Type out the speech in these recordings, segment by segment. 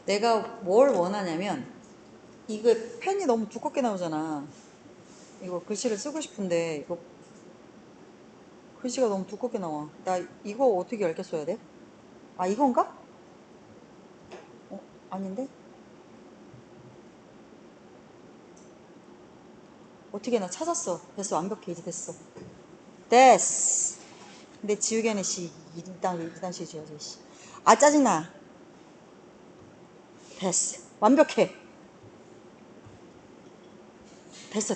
내가 뭘 원하냐면 이거 펜이 너무 두껍게 나오잖아. 이거 글씨를 쓰고 싶은데 이거 글씨가 너무 두껍게 나와. 나 이거 어떻게 얇게 써야 돼? 아, 이건가? 아닌데? 어떻게 나 찾았어. 됐어. 완벽해. 이제 됐어. 됐어. 근데 지우개는 씨, 이단 씨 지어져, 씨. 아, 짜증나. 됐어. 완벽해. 됐어.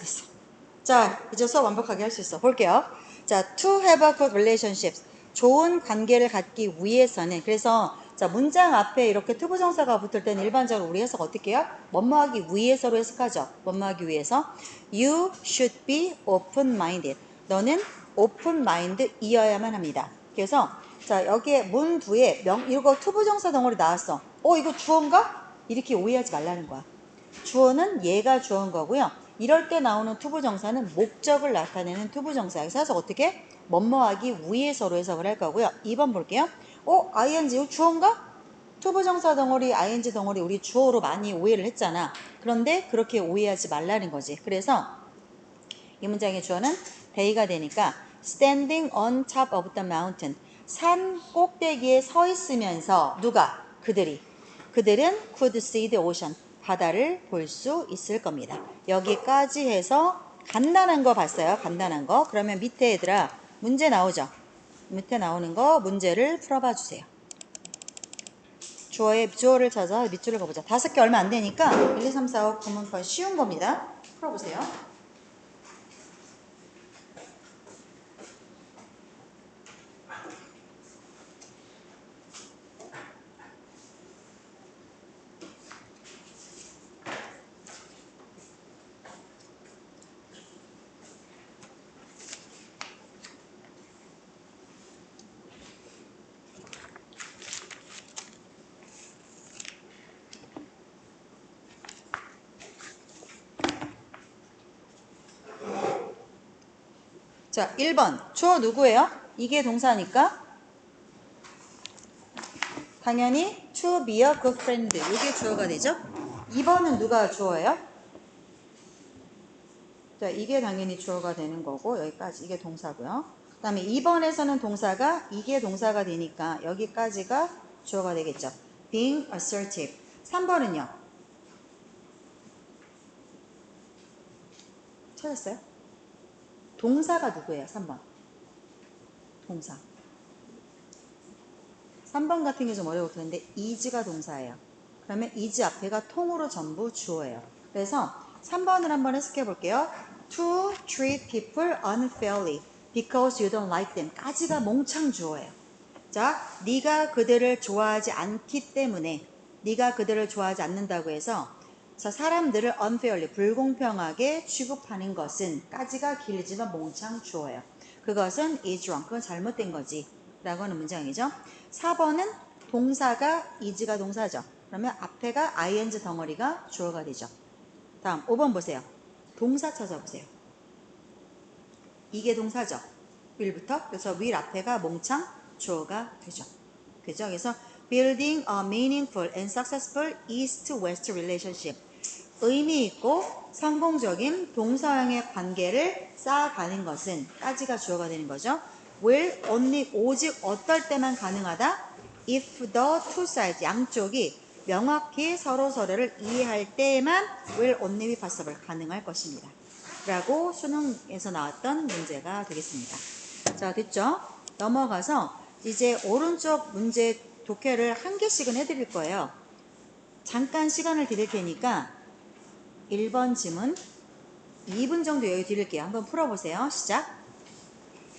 자, 이제 수업 완벽하게 할 수 있어. 볼게요. 자, to have a good relationships. 좋은 관계를 갖기 위해서는, 그래서, 자, 문장 앞에 이렇게 투부정사가 붙을 때는 일반적으로 우리 해석 어떻게 해요? 뭐뭐하기 위해서로 해석하죠. 뭐뭐하기 위해서. You should be open-minded. 너는 open-minded이어야만 합니다. 그래서, 자, 여기에 문 뒤에 이거 투부정사 덩어리 나왔어. 이거 주어인가? 이렇게 오해하지 말라는 거야. 주어는 얘가 주어인 거고요. 이럴 때 나오는 투부정사는 목적을 나타내는 투부정사. 그래서 어떻게? 뭐뭐하기 위해서로 해석을 할 거고요. 2번 볼게요. ing 이거 주어인가? 투부정사 덩어리, ing 덩어리 우리 주어로 많이 오해를 했잖아. 그런데 그렇게 오해하지 말라는 거지. 그래서 이 문장의 주어는 they가 되니까 standing on top of the mountain. 산 꼭대기에 서 있으면서 누가? 그들은 could see the ocean. 바다를 볼 수 있을 겁니다. 여기까지 해서 간단한 거 봤어요. 간단한 거. 그러면 밑에 얘들아 문제 나오죠. 밑에 나오는 거 문제를 풀어봐 주세요. 주어를 찾아 밑줄을 가보자. 5개 얼마 안 되니까 1, 2, 3, 4, 5, 9문 거의 쉬운 겁니다. 풀어보세요. 자, 1번. 주어 누구예요? 이게 동사니까 당연히 to be a good friend. 이게 주어가 되죠? 2번은 누가 주어예요? 자, 이게 당연히 주어가 되는 거고 여기까지 이게 동사고요. 그 다음에 2번에서는 동사가 이게 동사가 되니까 여기까지가 주어가 되겠죠. being assertive. 3번은요? 찾았어요? 동사가 누구예요? 3번. 동사. 3번 같은 게 좀 어려울 텐데 is가 동사예요. 그러면 is 앞에가 통으로 전부 주어예요. 그래서 3번을 한번 해석해 볼게요. To treat people unfairly because you don't like them 까지가 몽창 주어예요. 자, 네가 그들을 좋아하지 않기 때문에 네가 그들을 좋아하지 않는다고 해서 자, 사람들을 unfairly 불공평하게 취급하는 것은 까지가 길지만 몽창 주어예요. 그것은 is wrong. 그건 잘못된 거지. 라고 하는 문장이죠. 4번은 동사가 is가 동사죠. 그러면 앞에가 ing 덩어리가 주어가 되죠. 다음 5번 보세요. 동사 찾아보세요. 이게 동사죠. will부터. 그래서 will 앞에가 몽창 주어가 되죠. 그죠? 그래서 building a meaningful and successful east-west relationship. 의미 있고 성공적인 동서양의 관계를 쌓아가는 것은 까지가 주어가 되는 거죠. will only 오직 어떨 때만 가능하다. if the two sides 양쪽이 명확히 서로를 이해할 때에만 will only be possible 가능할 것입니다. 라고 수능에서 나왔던 문제가 되겠습니다. 자, 됐죠? 넘어가서 이제 오른쪽 문제 독해를 한 개씩은 해드릴 거예요. 잠깐 시간을 드릴 테니까 1번 지문 2분 정도 여유 드릴게요. 한번 풀어보세요. 시작.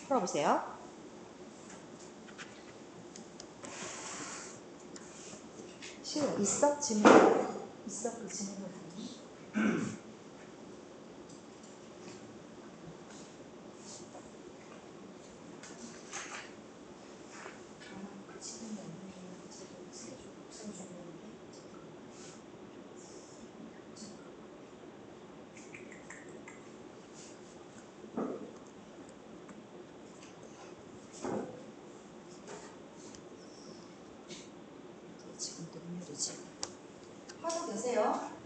풀어보세요. 싫어. 있어? 지문. 있어? 그 지문을. 지금 또 금요일이지. 하도 되세요.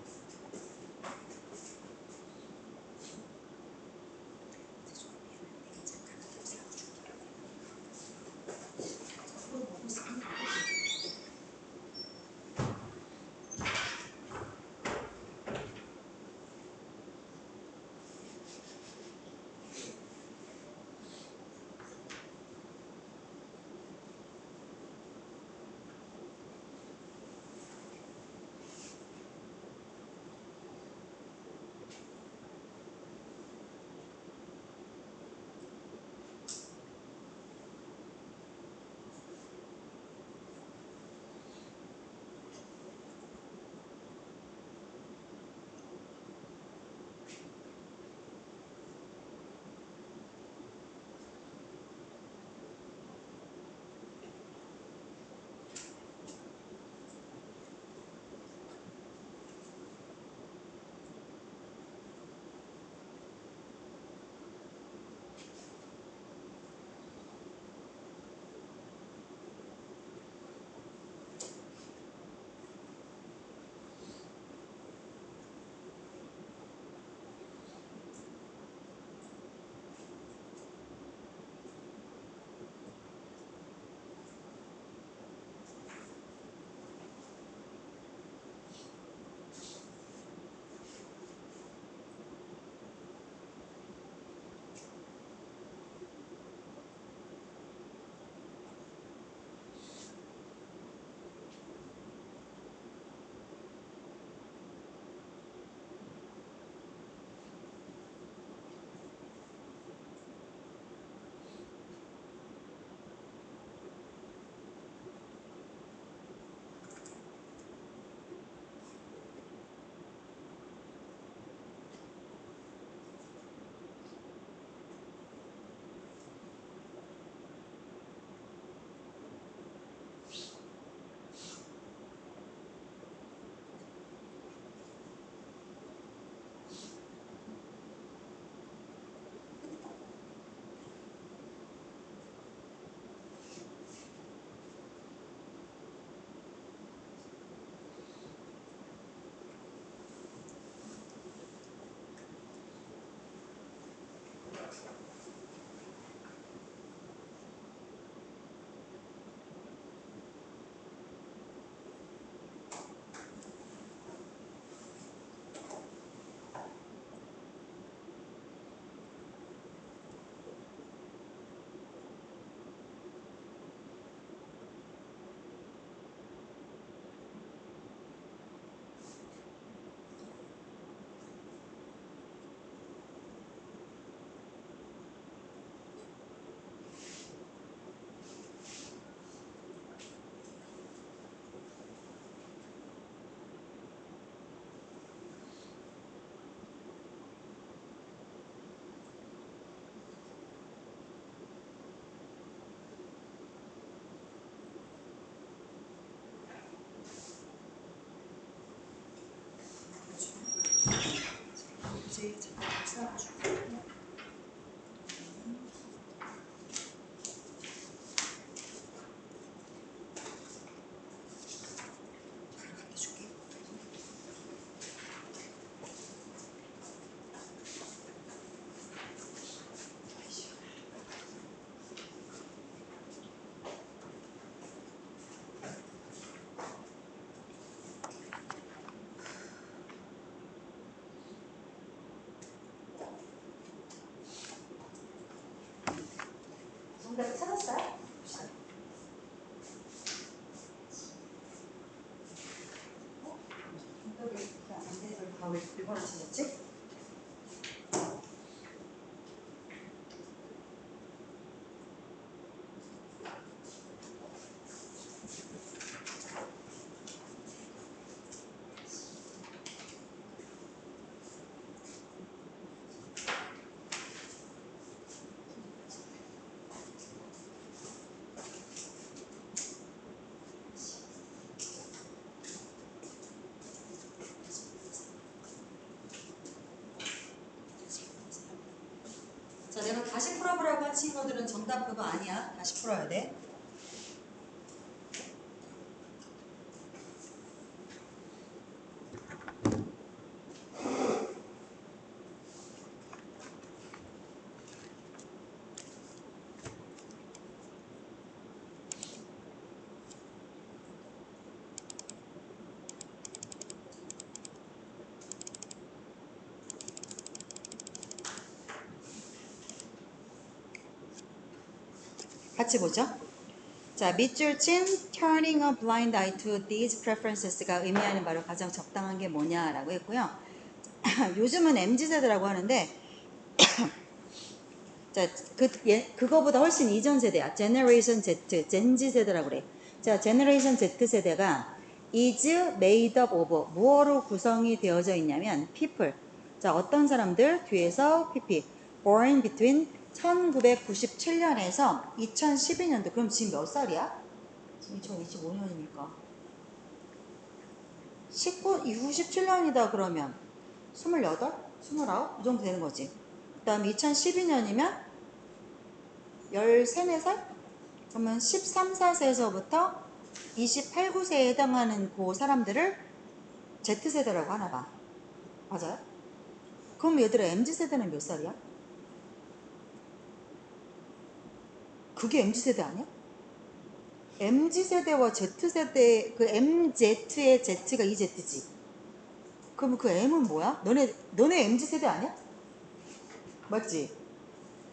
이제 잠깐 쌓아줄게요. 정답 찾았어요? 봅시다. 정답이 안 돼서 다왜 이번에 찾았지? 자, 내가 다시 풀어보라고 한 친구들은 정답 그거 아니야. 다시 풀어야 돼. 같이 보죠. 자, 밑줄 친 turning a blind eye to these preferences가 의미하는 바로 가장 적당한 게 뭐냐라고 했고요. 요즘은 MZ세대라고 하는데 자, 그거보다 훨씬 이전 세대야. 제너레이션 Z, 젠지 세대라고 그래. 자, 제너레이션 Z 세대가 is made up of 무엇으로 구성이 되어져 있냐면 people. 자, 어떤 사람들 뒤에서 PP. born between 1997년에서 2012년도. 그럼 지금 몇 살이야? 지금 2025년이니까 97년이다 그러면 28? 29? 이 정도 되는 거지. 그 다음에 2012년이면 13, 4살? 그러면 13, 4세에서부터 28, 9세에 해당하는 그 사람들을 Z세대라고 하나 봐. 맞아요? 그럼 얘들아 MZ세대는 몇 살이야? 그게 MZ세대 아니야? MZ세대와 Z세대, 그 MZ의 Z가 이 Z지. 그럼 그 M은 뭐야? 너네 MZ세대 아니야? 맞지?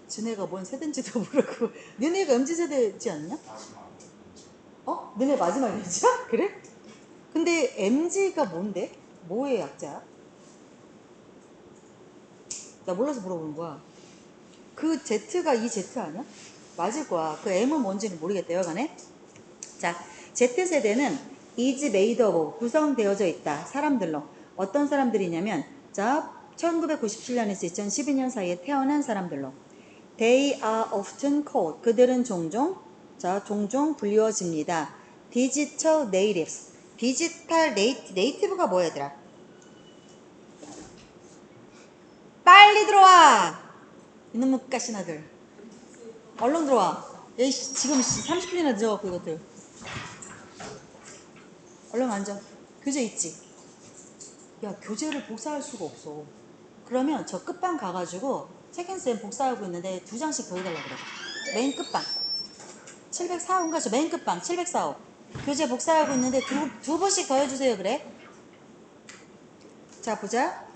지네가 뭔 세대인지도 모르고 너네가 MZ세대지 않냐? 어? 너네 마지막 MZ야? 그래? 근데 MZ가 뭔데? 뭐의 약자야? 나 몰라서 물어보는 거야. 그 Z가 이 Z 아니야? 맞을 거야. 그 M은 뭔지는 모르겠다. 여간에. 자, Z세대는 is made of 구성되어져 있다. 사람들로. 어떤 사람들이냐면 자, 1997년에서 2012년 사이에 태어난 사람들로. They are often called. 그들은 종종 불리워집니다. Digital natives. 디지털 네이티브가 뭐야 얘들아? 빨리 들어와! 이놈의 가신 아들. 얼른 들어와. 에이, 지금 30분이나 늦어갖고 이것들. 얼른 앉아. 교재 있지? 야, 교재를 복사할 수가 없어. 그러면 저 끝방 가가지고 책앤쌤 복사하고 있는데 2장씩 더 해달라고 그래. 맨 끝방. 704호인가? 저 맨 끝방 704호. 교재 복사하고 있는데 두 번씩 더 해주세요. 그래. 자, 보자.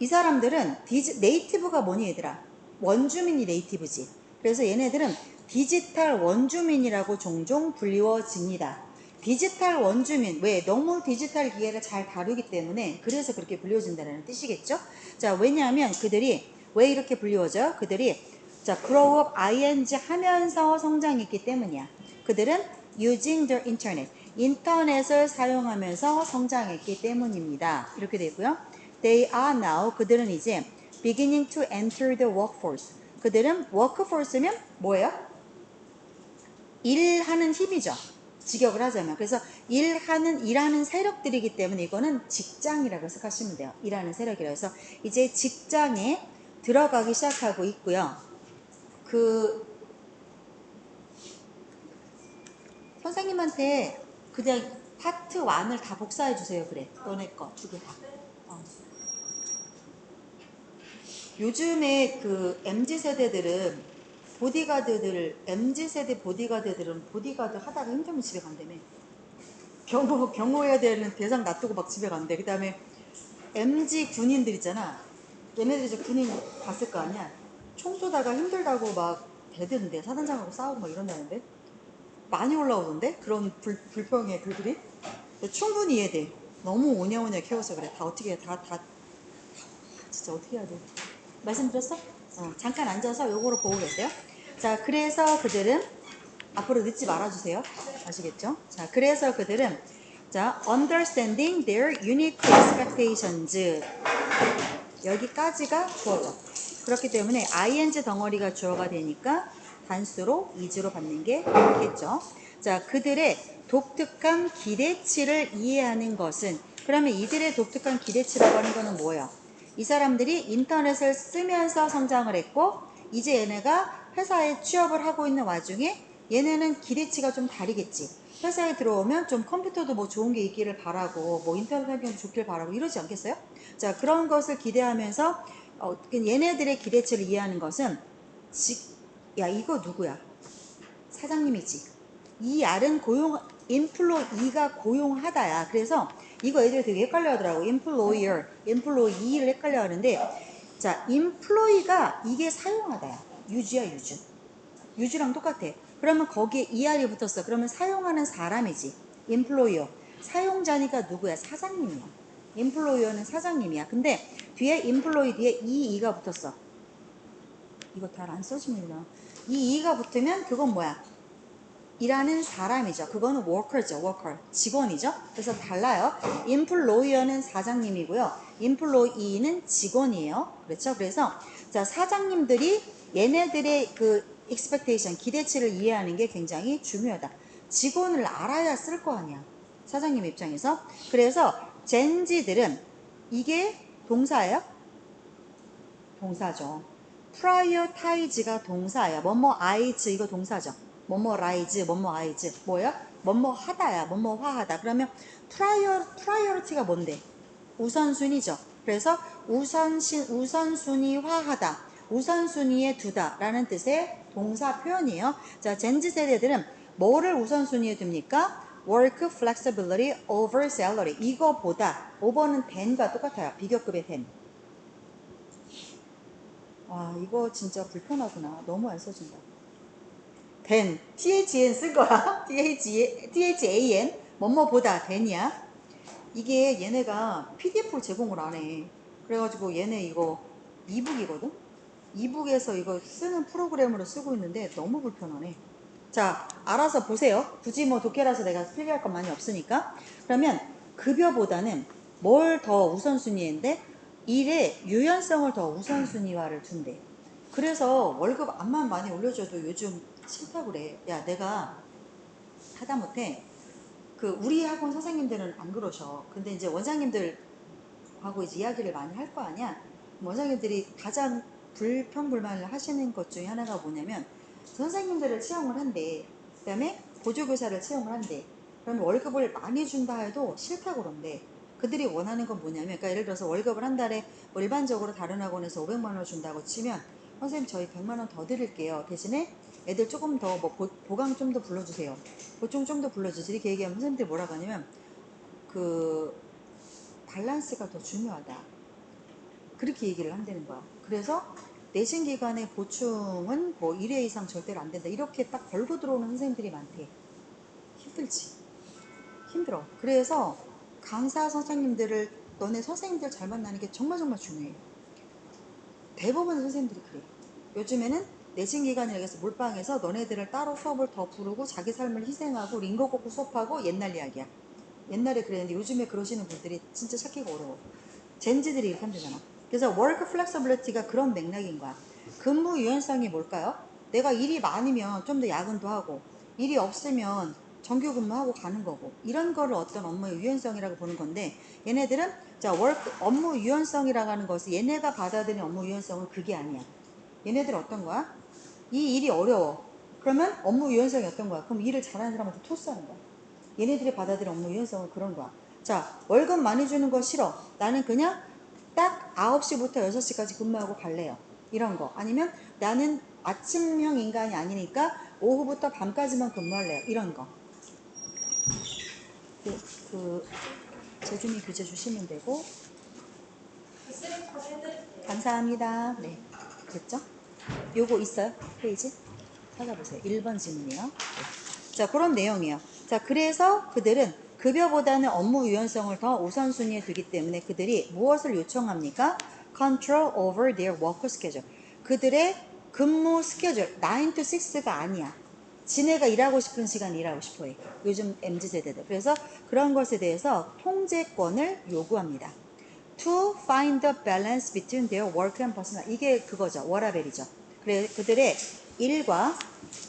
이 사람들은 네이티브가 뭐니 얘들아? 원주민이 네이티브지. 그래서 얘네들은 디지털 원주민이라고 종종 불리워집니다. 디지털 원주민, 왜? 너무 디지털 기계를 잘 다루기 때문에 그래서 그렇게 불리워진다는 뜻이겠죠? 자, 왜냐하면 그들이 왜 이렇게 불리워져? 그들이 자, grow up ing 하면서 성장했기 때문이야. 그들은 using the internet, 인터넷을 사용하면서 성장했기 때문입니다. 이렇게 되고요. They are now, 그들은 이제 beginning to enter the workforce. 그들은 workforce면 뭐예요? 일하는 힘이죠. 직역을 하자면. 그래서 일하는 세력들이기 때문에 이거는 직장이라고 생각하시면 돼요. 일하는 세력이라고 해서 이제 직장에 들어가기 시작하고 있고요. 선생님한테 그냥 파트 1을 다 복사해 주세요. 그래. 너네 거 두 개 다. 요즘에 그 MZ세대들은 MZ세대 보디가드들은 보디가드 하다가 힘들면 집에 간다며. 경호해야 되는 대상 놔두고 막 집에 간대. 그 다음에 MZ 군인들 있잖아. 얘네들 이제 군인 봤을 거 아니야. 총 쏘다가 힘들다고 막 대드는데 사단장하고 싸우고 막 이런다는데. 많이 올라오던데? 그런 불평의 글들이. 충분히 이해돼. 너무 오냐오냐 키워서 그래. 다 어떻게 해. 진짜 어떻게 해야 돼. 말씀드렸어? 잠깐 앉아서 요거를 보고 계세요. 자, 그래서 그들은 앞으로 늦지 말아주세요. 아시겠죠? 자, 그래서 그들은 자, understanding their unique expectations 여기까지가 주어져. 그렇기 때문에 ing 덩어리가 주어가 되니까 단수로 is로 받는 게 맞겠죠. 자, 그들의 독특한 기대치를 이해하는 것은 그러면 이들의 독특한 기대치라고 하는 거는 뭐예요? 이 사람들이 인터넷을 쓰면서 성장을 했고 이제 얘네가 회사에 취업을 하고 있는 와중에 얘네는 기대치가 좀 다르겠지. 회사에 들어오면 좀 컴퓨터도 뭐 좋은 게 있기를 바라고 뭐 인터넷 환경도 좋길 바라고 이러지 않겠어요? 자, 그런 것을 기대하면서 얘네들의 기대치를 이해하는 것은 야, 이거 누구야? 사장님이지. 이 R은 employee가 고용하다야. 그래서 이거 애들이 되게 헷갈려 하더라고. employee를 헷갈려 하는데 자, employee가 이게 사용하다야. 유주야, 유주. 유주랑 똑같아. 그러면 거기에 ER이 붙었어. 그러면 사용하는 사람이지. employer. 사용자니까 누구야? 사장님이야. employer는 사장님이야. 근데 뒤에 employee 뒤에 EE가 붙었어. 이거 잘 안 써지는구나. EE가 붙으면 그건 뭐야? 일하는 사람이죠. 그거는 worker죠. worker. 직원이죠. 그래서 달라요. employer는 사장님이고요. employee는 직원이에요. 그렇죠? 그래서 자, 사장님들이 얘네들의 그 expectation, 기대치를 이해하는 게 굉장히 중요하다. 직원을 알아야 쓸 거 아니야. 사장님 입장에서. 그래서 젠지들은 이게 동사예요? 동사죠. prioritize가 동사예요. 뭐뭐 eyes 이거 동사죠. 뭐뭐 rise, 뭐뭐 eyes 뭐예요? 뭐뭐 하다야. 뭐뭐 화하다. 그러면 priority가 뭔데? 우선순위죠. 그래서 우선순위화하다. 우선순위에 두다 라는 뜻의 동사 표현이에요. 자, 젠지 세대들은 뭐를 우선순위에 둡니까? work flexibility over salary. 이거보다 over는 than과 똑같아요. 비교급의 than. 와, 이거 진짜 불편하구나. 너무 안 써진다. than, than 쓴 거야. than, 뭐뭐보다 than이야. 이게 얘네가 PDF를 제공을 안 해. 그래가지고 얘네 이거 이북이거든? 이북에서 이거 쓰는 프로그램으로 쓰고 있는데 너무 불편하네. 자, 알아서 보세요. 굳이 뭐 독해라서 내가 필기할 건 많이 없으니까. 그러면 급여보다는 뭘 더 우선순위인데 일의 유연성을 더 우선순위화를 둔대. 그래서 월급 암만 많이 올려줘도 요즘 싫다고 그래. 야, 내가 하다못해 그 우리 학원 선생님들은 안 그러셔. 근데 이제 원장님들하고 이제 이야기를 많이 할 거 아니야. 원장님들이 가장 불평불만을 하시는 것 중에 하나가 뭐냐면 선생님들을 채용을 한대. 그다음에 보조교사를 채용을 한대. 그럼 월급을 많이 준다 해도 싫다고 그런대. 그들이 원하는 건 뭐냐면, 그러니까 예를 들어서 월급을 한 달에 뭐 일반적으로 다른 학원에서 500만 원 준다고 치면 선생님 저희 100만 원 더 드릴게요. 대신에 애들 조금 더 뭐 보강 좀 더 불러주세요. 보충 좀 더 불러주세요. 이렇게 얘기하면 선생님들이 뭐라고 하냐면 그 밸런스가 더 중요하다. 그렇게 얘기를 한다는 거야. 그래서 내신 기간의 보충은 뭐 1회 이상 절대로 안 된다. 이렇게 딱 걸고 들어오는 선생님들이 많대. 힘들지. 힘들어. 그래서 강사 선생님들을 너네 선생님들 잘 만나는 게 정말 정말 중요해. 대부분 선생님들이 그래. 요즘에는 내신 기간이라고 해서 몰빵해서 너네들을 따로 수업을 더 부르고 자기 삶을 희생하고 링거 꽂고 수업하고 옛날 이야기야. 옛날에 그랬는데 요즘에 그러시는 분들이 진짜 찾기가 어려워. 젠지들이 이렇게 한대잖아. 그래서 work flexibility가 그런 맥락인 거야. 근무 유연성이 뭘까요? 내가 일이 많으면 좀 더 야근도 하고 일이 없으면 정규 근무하고 가는 거고 이런 거를 어떤 업무의 유연성이라고 보는 건데 얘네들은 자 업무 유연성이라고 하는 것은 얘네가 받아들이는 업무 유연성은 그게 아니야. 얘네들은 어떤 거야? 이 일이 어려워. 그러면 업무 유연성이 어떤 거야? 그럼 일을 잘하는 사람한테 토스하는 거야. 얘네들이 받아들인 업무 유연성은 그런 거야. 자, 월급 많이 주는 거 싫어. 나는 그냥 딱 9시부터 6시까지 근무하고 갈래요. 이런 거. 아니면 나는 아침형 인간이 아니니까 오후부터 밤까지만 근무할래요. 이런 거. 재준이 교재 주시면 되고. 감사합니다. 네. 됐죠? 요거 있어요? 페이지? 찾아보세요. 1번 질문이요. 네. 자, 그런 내용이에요. 자, 그래서 그들은 급여보다는 업무 유연성을 더 우선순위에 두기 때문에 그들이 무엇을 요청합니까? Control over their work schedule. 그들의 근무 스케줄, 9 to 6가 아니야. 지네가 일하고 싶은 시간 일하고 싶어 해. 요즘 MZ세대들. 그래서 그런 것에 대해서 통제권을 요구합니다. To find the balance between their work and personal. 이게 그거죠. 워라벨이죠. 그래, 그들의 일과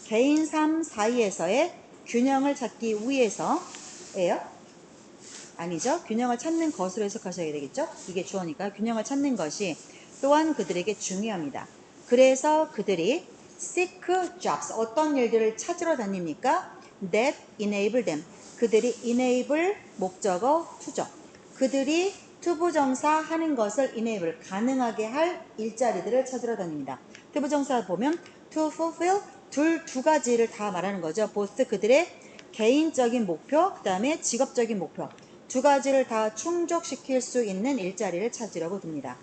개인 삶 사이에서의 균형을 찾기 위해서예요. 아니죠. 균형을 찾는 것으로 해석하셔야 되겠죠. 이게 주어니까 균형을 찾는 것이 또한 그들에게 중요합니다. 그래서 그들이 seek jobs, 어떤 일들을 찾으러 다닙니까? That enable them. 그들이 enable 목적어 투죠. 그들이 투부정사 하는 것을 enable, 가능하게 할 일자리들을 찾으러 다닙니다. 투부정사 보면 to fulfill, 두 가지를 다 말하는 거죠. both 그들의 개인적인 목표, 그 다음에 직업적인 목표. 두 가지를 다 충족시킬 수 있는 일자리를 찾으려고 듭니다.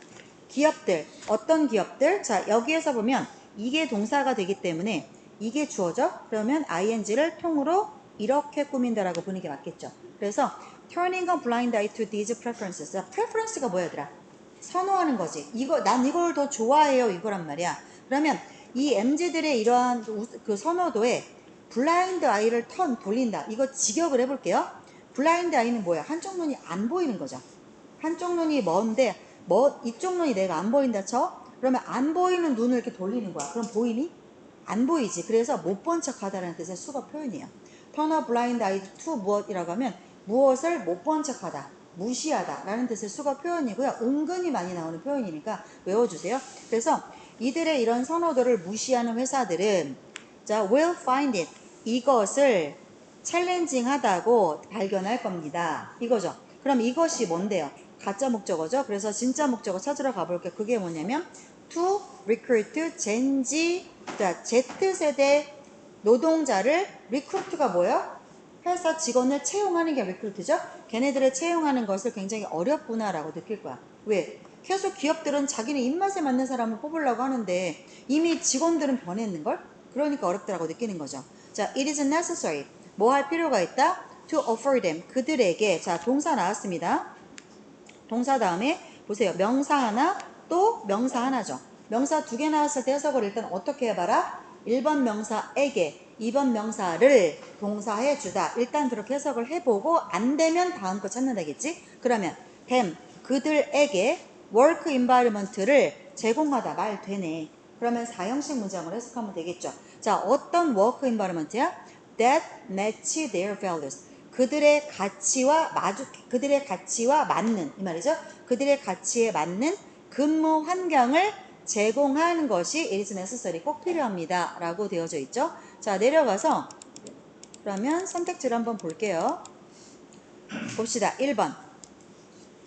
기업들, 어떤 기업들? 자, 여기에서 보면 이게 동사가 되기 때문에 이게 주어져? 그러면 ing를 통으로 이렇게 꾸민다라고 보는 게 맞겠죠. 그래서 turning a blind eye to these preferences. 자, preference가 뭐야, 얘들아? 선호하는 거지. 난 이걸 더 좋아해요. 이거란 말이야. 그러면 이 MZ들의 이러한 그 선호도에 블라인드 아이를 돌린다. 이거 직역을 해볼게요. 블라인드 아이는 뭐야? 한쪽 눈이 안 보이는 거죠. 한쪽 눈이 먼데, 이쪽 눈이 내가 안 보인다 쳐? 그러면 안 보이는 눈을 이렇게 돌리는 거야. 그럼 보이니? 안 보이지. 그래서 못 본 척 하다라는 뜻의 수거 표현이에요. turn a blind eye to 무엇이라고 하면 무엇을 못 본 척 하다, 무시하다 라는 뜻의 수거 표현이고요. 은근히 많이 나오는 표현이니까 외워주세요. 그래서 이들의 이런 선호도를 무시하는 회사들은 자, will find it. 이것을 챌린징하다고 발견할 겁니다. 이거죠. 그럼 이것이 뭔데요? 가짜 목적어죠. 그래서 진짜 목적어 찾으러 가볼게요. 그게 뭐냐면 to recruit Gen Z, 자, Z세대 노동자를 recruit가 뭐예요? 회사 직원을 채용하는 게 recruit죠. 걔네들을 채용하는 것을 굉장히 어렵구나라고 느낄 거야. 왜? 계속 기업들은 자기네 입맛에 맞는 사람을 뽑으려고 하는데 이미 직원들은 변했는걸? 그러니까 어렵다라고 느끼는 거죠. 자, it is necessary. 뭐 할 필요가 있다? to offer them. 그들에게. 자, 동사 나왔습니다. 동사 다음에 보세요. 명사 하나, 또 명사 하나죠. 명사 두 개 나왔을 때 해석을 일단 어떻게 해봐라? 1번 명사에게, 2번 명사를 동사해 주다. 일단 그렇게 해석을 해보고 안 되면 다음 거 찾는다겠지? 그러면 them, 그들에게 work environment를 제공하다. 말 되네. 그러면 사형식 문장으로 해석하면 되겠죠. 자, 어떤 work environment야? That match their values. 그들의 가치와 맞는, 이 말이죠. 그들의 가치에 맞는 근무 환경을 제공하는 것이 it is necessary, 꼭 필요합니다 라고 되어져 있죠. 자, 내려가서 그러면 선택지를 한번 볼게요. 봅시다. 1번.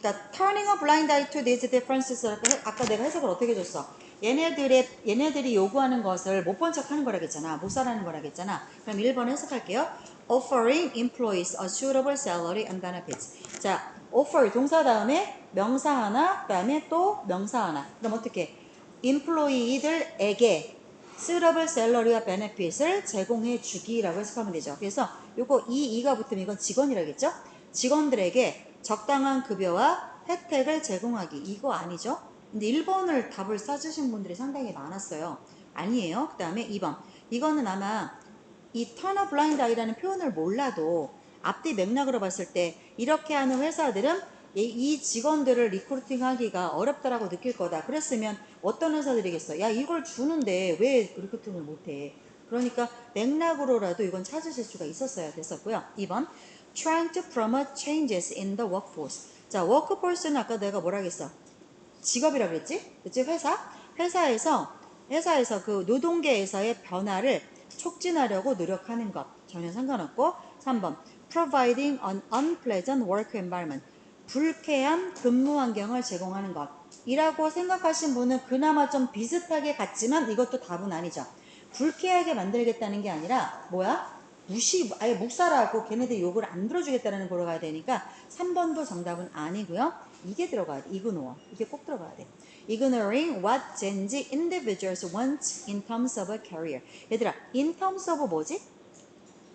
자, turning a blind eye to these differences. 아까 내가 해석을 어떻게 줬어? 얘네들이 요구하는 것을 못 본 척 하는 거라겠잖아. 묵살하는 거라겠잖아. 그럼 1번 해석할게요. offering employees a suitable salary and benefits. 자, offer 동사 다음에 명사 하나, 그 다음에 또 명사 하나. 그럼 어떻게? employee들에게 suitable salary와 benefit을 제공해 주기라고 해석하면 되죠. 그래서 요거 이가 붙으면 이건 직원이라겠죠? 직원들에게 적당한 급여와 혜택을 제공하기. 이거 아니죠? 근데 1번을 답을 써주신 분들이 상당히 많았어요. 아니에요. 그 다음에 2번. 이거는 아마 이 turn a blind eye라는 표현을 몰라도 앞뒤 맥락으로 봤을 때 이렇게 하는 회사들은 이 직원들을 리크루팅하기가 어렵다라고 느낄 거다. 그랬으면 어떤 회사들이겠어? 야, 이걸 주는데 왜 리크루팅을 못해? 그러니까 맥락으로라도 이건 찾으실 수가 있었어야 됐었고요. 2번. Trying to promote changes in the workforce. 자, workforce는 아까 내가 뭐라 했어? 직업이라 그랬지? 그치? 회사에서 그 노동계에서의 변화를 촉진하려고 노력하는 것. 전혀 상관없고. 3번. Providing an unpleasant work environment. 불쾌한 근무 환경을 제공하는 것. 이라고 생각하신 분은 그나마 좀 비슷하게 같지만 이것도 답은 아니죠. 불쾌하게 만들겠다는 게 아니라 뭐야? 아예 묵살하고 걔네들 욕을 안 들어주겠다는 거로 가야 되니까 3번도 정답은 아니고요. 이게 들어가야 돼. ignore. 이게 꼭 들어가야 돼. Ignoring what Gen Z individuals want in terms of a career. 얘들아, in terms of 뭐지?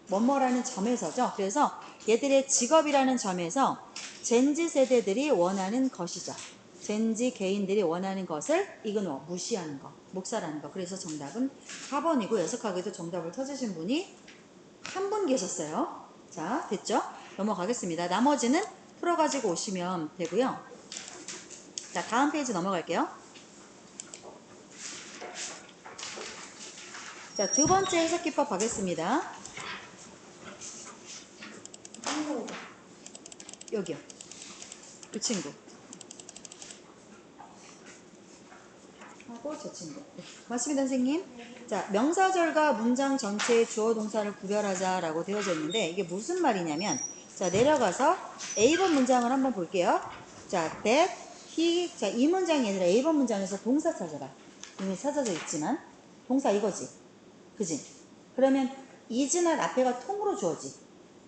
뭐뭐라는 점에서죠. 그래서 얘들의 직업이라는 점에서 젠지 세대들이 원하는 것이죠. 젠지 개인들이 원하는 것을 ignore, 무시하는 거, 묵살하는 거. 그래서 정답은 4번이고 해석하기도 정답을 찾으신 분이 한 분 계셨어요. 자, 됐죠? 넘어가겠습니다. 나머지는 풀어가지고 오시면 되고요. 자, 다음 페이지 넘어갈게요. 자, 두 번째 해석 기법 가겠습니다. 여기요. 이 친구. 하고 저 친구. 네. 맞습니다, 선생님. 자, 명사절과 문장 전체의 주어 동사를 구별하자라고 되어져 있는데 이게 무슨 말이냐면 자, 내려가서 A번 문장을 한번 볼게요. 자, that, he. 자, 이 문장이 아니라 A번 문장에서 동사 찾아봐. 이미 찾아져 있지만 동사 이거지. 그지? 그러면 is는 앞에가 통으로 주어지.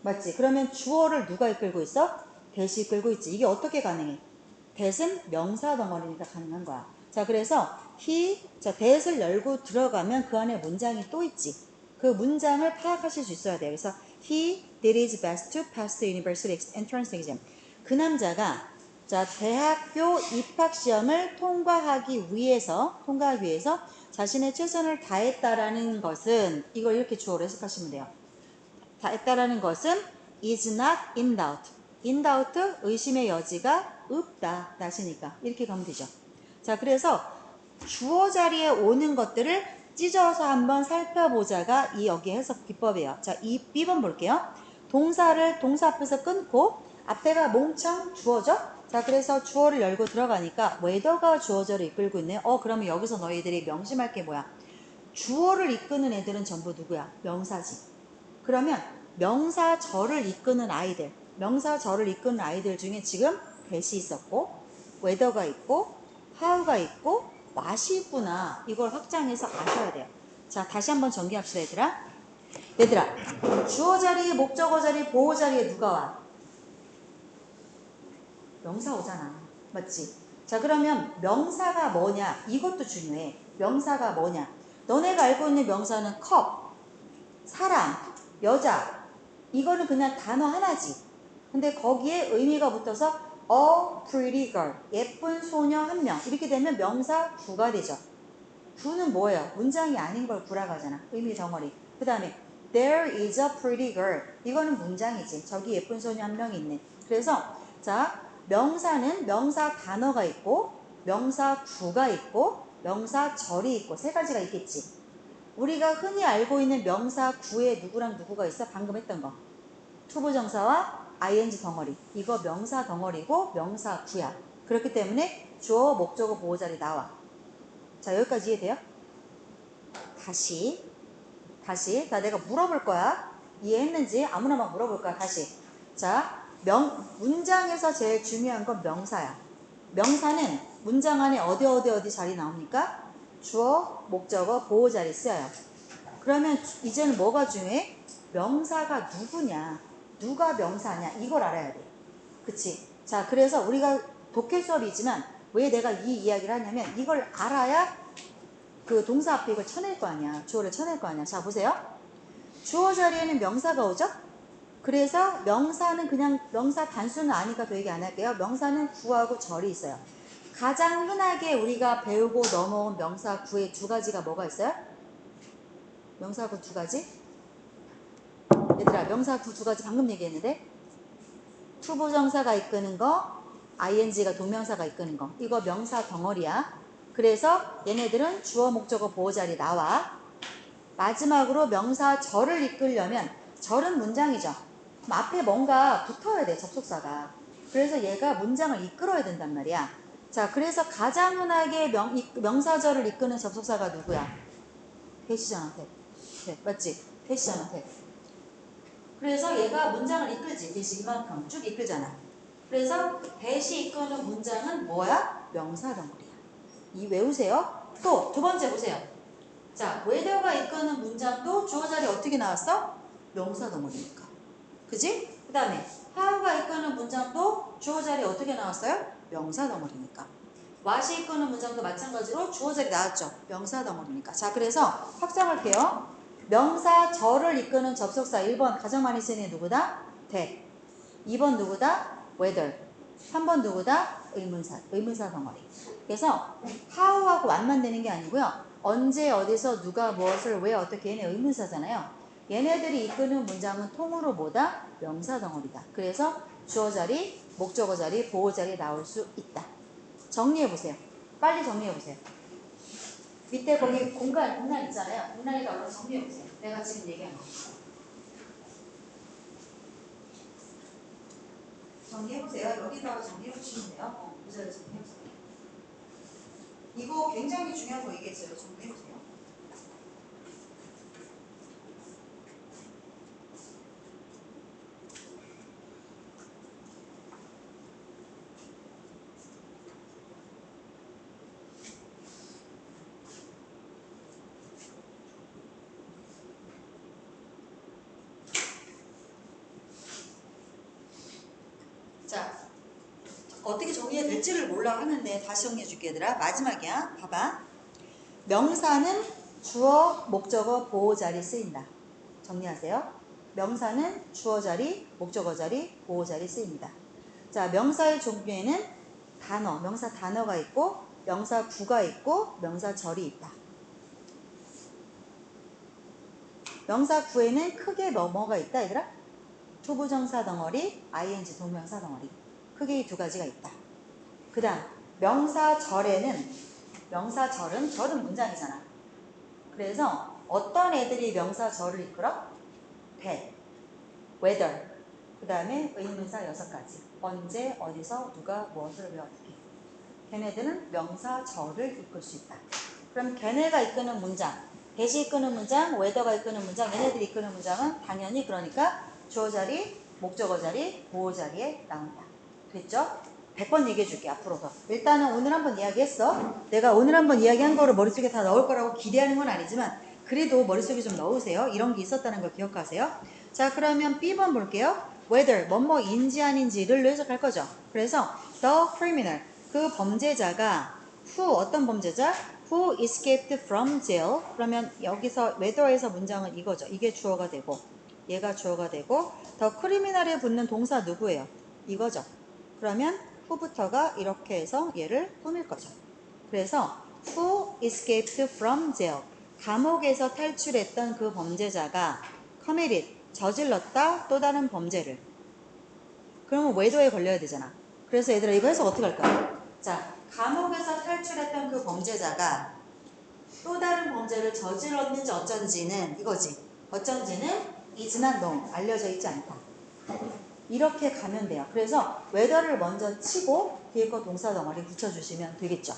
맞지? 그러면 주어를 누가 이끌고 있어? that이 이끌고 있지. 이게 어떻게 가능해? that은 명사 덩어리니까 가능한 거야. 자, 그래서 he, 자, that을 열고 들어가면 그 안에 문장이 또 있지. 그 문장을 파악하실 수 있어야 돼요. 그래서 he did his best to pass the university entrance exam. 그 남자가 자 대학교 입학 시험을 통과하기 위해서 자신의 최선을 다했다라는 것은 이걸 이렇게 주어로 해석하시면 돼요. 다했다라는 것은 is not in doubt. in doubt 의심의 여지가 없다. 나시니까 이렇게 가면 되죠. 자 그래서 주어 자리에 오는 것들을 찢어서 한번 살펴보자가 이 여기 해석 기법이에요. 자, 이 B번 볼게요. 동사를 동사 앞에서 끊고 앞에가 몽창 주어죠? 자, 그래서 주어를 열고 들어가니까 whether가 주어절을 이끌고 있네요. 그러면 여기서 너희들이 명심할 게 뭐야? 주어를 이끄는 애들은 전부 누구야? 명사지. 그러면 명사절을 이끄는 아이들, 명사절을 이끄는 아이들 중에 지금 that이 있었고 whether가 있고 how가 있고 what이 있구나. 이걸 확장해서 아셔야 돼요. 자, 다시 한번 정리합시다, 얘들아. 얘들아, 주어 자리, 목적어 자리, 보호 자리에 누가 와? 명사 오잖아. 맞지? 자, 그러면 명사가 뭐냐? 이것도 중요해. 명사가 뭐냐? 너네가 알고 있는 명사는 컵, 사람, 여자. 이거는 그냥 단어 하나지. 근데 거기에 의미가 붙어서 a pretty girl, 예쁜 소녀 한 명. 이렇게 되면 명사 구가 되죠. 구는 뭐예요? 문장이 아닌 걸 구라고 하잖아. 의미 덩어리. 그 다음에 there is a pretty girl. 이거는 문장이지. 저기 예쁜 소녀 한 명이 있네. 그래서 자 명사는 명사 단어가 있고 명사 구가 있고 명사 절이 있고 세 가지가 있겠지. 우리가 흔히 알고 있는 명사 구에 누구랑 누구가 있어? 방금 했던 거. 투부정사와 ing 덩어리. 이거 명사 덩어리고 명사 구야. 그렇기 때문에 주어, 목적어, 보호자리 나와. 자, 여기까지 이해돼요? 다시. 자, 내가 물어볼 거야. 이해했는지 아무나 막 물어볼 거야. 다시. 자, 문장에서 제일 중요한 건 명사야. 명사는 문장 안에 어디 자리 나옵니까? 주어, 목적어, 보호자리 쓰여요. 그러면 이제는 뭐가 중요해? 명사가 누구냐? 누가 명사냐? 이걸 알아야 돼. 그치? 자, 그래서 우리가 독해 수업이지만 왜 내가 이 이야기를 하냐면 이걸 알아야 그 동사 앞에 이걸 쳐낼 거 아니야. 주어를 쳐낼 거 아니야. 자, 보세요. 주어 자리에는 명사가 오죠? 그래서 명사는 그냥 명사 단수는 아니까 그 얘기 안 할게요. 명사는 구하고 절이 있어요. 가장 흔하게 우리가 배우고 넘어온 명사 구의 두 가지가 뭐가 있어요? 명사 구 두 가지? 얘들아, 명사 구 두 가지 방금 얘기했는데 투부정사가 이끄는 거, ing가 동명사가 이끄는 거. 이거 명사 덩어리야. 그래서 얘네들은 주어, 목적어, 보호자리 나와. 마지막으로 명사 절을 이끌려면 절은 문장이죠. 그럼 앞에 뭔가 붙어야 돼, 접속사가. 그래서 얘가 문장을 이끌어야 된단 말이야. 자, 그래서 가장 흔하게 명사절을 이끄는 접속사가 누구야? 대시잖아, 대. 네, 맞지? 대시잖아, 대. 그래서 얘가 문장을 이끌지. 대시 이만큼 쭉 이끌잖아. 그래서 대시 이끄는 문장은 뭐야? 명사 덩어리야. 이 외우세요. 또 두 번째 보세요. 자, whether가 이끄는 문장도 주어 자리 어떻게 나왔어? 명사 덩어리니까. 그지? 그 다음에 how가 이끄는 문장도 주어 자리 어떻게 나왔어요? 명사 덩어리니까. what이 이끄는 문장도 마찬가지로 주어 자리 나왔죠. 명사 덩어리니까. 자, 그래서 확장할게요. 명사 절을 이끄는 접속사 1번 가장 많이 쓰는 누구다? that. 2번 누구다? whether. 3번 누구다? 의문사 덩어리. 그래서 how하고 what만 되는 게 아니고요. 언제 어디서 누가 무엇을 왜 어떻게 얘네 의문사잖아요. 얘네들이 이끄는 문장은 통으로 뭐다? 명사 덩어리다. 그래서 주어 자리, 목적어 자리, 보호 자리 나올 수 있다. 정리해 보세요. 빨리 정리해 보세요. 밑에 거기 공간 있잖아요. 공간에다 얼른 정리해 보세요. 내가 지금 얘기한 거. 정리해보세요. 여기다가 정리해주시면 돼요. 의자를 정리해보세요. 이거 굉장히 중요한 거 얘기했어요. 정리해보세요. 자, 어떻게 정리해야 될지를 몰라 하는데 다시 정리해 줄게 얘들아. 마지막이야. 봐봐. 명사는 주어, 목적어, 보호 자리 쓰인다. 정리하세요. 명사는 주어 자리, 목적어 자리, 보호 자리 쓰입니다. 자, 명사의 종류에는 단어, 명사 단어가 있고 명사 구가 있고 명사 절이 있다. 명사 구에는 크게 뭐뭐가 있다 얘들아? 투부정사 덩어리, ing 동명사 덩어리. 크게 이 두 가지가 있다. 그 다음 명사절은 절은 문장이잖아. 그래서 어떤 애들이 명사절을 이끌어? that, whether, 그 다음에 의문사 6가지. 언제, 어디서, 누가, 무엇을, 왜, 어떻게. 걔네들은 명사절을 이끌 수 있다. 그럼 걔네가 이끄는 문장, 대시 이끄는 문장, whether가 이끄는 문장, 얘네들이 이끄는 문장은 당연히 그러니까 주어 자리, 목적어 자리, 보호 자리에 나온다. 됐죠? 100번 얘기해 줄게 앞으로도. 일단은 오늘 한번 이야기했어. 내가 오늘 한번 이야기한 거를 머릿속에 다 넣을 거라고 기대하는 건 아니지만 그래도 머릿속에 좀 넣으세요. 이런 게 있었다는 걸 기억하세요. 자, 그러면 B번 볼게요. whether 뭐뭐인지 아닌지를 해석할 거죠. 그래서 the criminal 그 범죄자가 어떤 범죄자? who escaped from jail. 그러면 여기서 whether에서 문장은 이거죠. 이게 주어가 되고 얘가 주어가 되고 the criminal에 붙는 동사 누구예요? 이거죠. 그러면 who부터가 이렇게 해서 얘를 꾸밀 거죠. 그래서 who escaped from jail. 감옥에서 탈출했던 그 범죄자가 committed 저질렀다 또 다른 범죄를. 그러면 whether에 걸려야 되잖아. 그래서 얘들아 이거 해석 어떻게 할까요? 자, 감옥에서 탈출했던 그 범죄자가 또 다른 범죄를 저질렀는지 어쩐지는 이거지. 어쩐지는 is not known. 알려져 있지 않다. 이렇게 가면 돼요. 그래서 whether를 먼저 치고 뒤에 거 동사 덩어리 붙여주시면 되겠죠.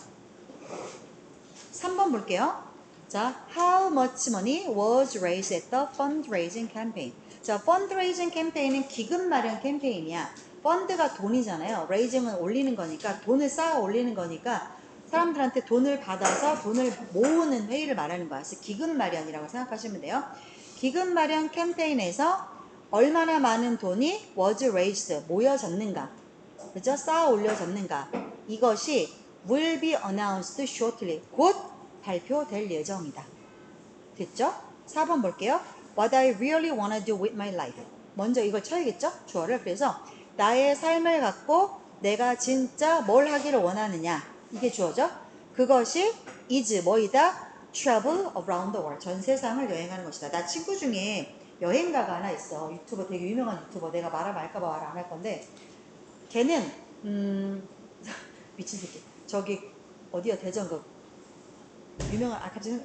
3번 볼게요. 자, how much money was raised at the fundraising campaign? 자, fundraising campaign은 기금 마련 캠페인이야. 펀드가 돈이잖아요. raising은 올리는 거니까 돈을 쌓아 올리는 거니까 사람들한테 돈을 받아서 돈을 모으는 회의를 말하는 거야. 그래서 기금 마련이라고 생각하시면 돼요. 기금 마련 캠페인에서 얼마나 많은 돈이 was raised 모여졌는가, 그죠? 쌓아 올려졌는가. 이것이 will be announced shortly 곧 발표될 예정이다. 됐죠? 4번 볼게요. What I really wanna do with my life. 먼저 이걸 쳐야겠죠? 주어를. 그래서 나의 삶을 갖고 내가 진짜 뭘 하기를 원하느냐. 이게 주어죠. 그것이 is 뭐이다? travel around the world. 전 세상을 여행하는 것이다. 나 친구 중에 여행가가 하나 있어. 유튜버 되게 유명한 유튜버. 내가 말할까 봐 말 안 할 건데 걔는 미친 새끼. 저기 어디야 대전 그 유명한 갑자기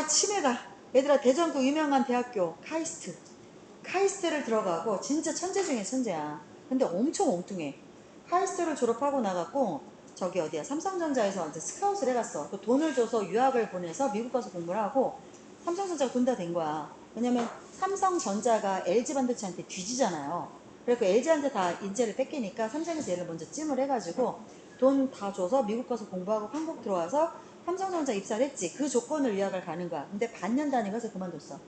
치매다. 얘들아 대전 그 유명한 대학교 카이스트를 들어가고 진짜 천재 중에 천재야. 근데 엄청 엉뚱해. 카이스트를 졸업하고 나갔고 저기 어디야 삼성전자에서 이제 스카웃을 해갔어. 그 돈을 줘서 유학을 보내서 미국 가서 공부를 하고 삼성전자가 돈 다 된 거야. 왜냐면 삼성전자가 LG반도체한테 뒤지잖아요. 그래서 LG한테 다 인재를 뺏기니까 삼성에서 얘를 먼저 찜을 해가지고 돈 다 줘서 미국 가서 공부하고 한국 들어와서 삼성전자 입사를 했지. 그 조건을 유학을 가는 거야. 근데 반년 다니고 해서 그만뒀어.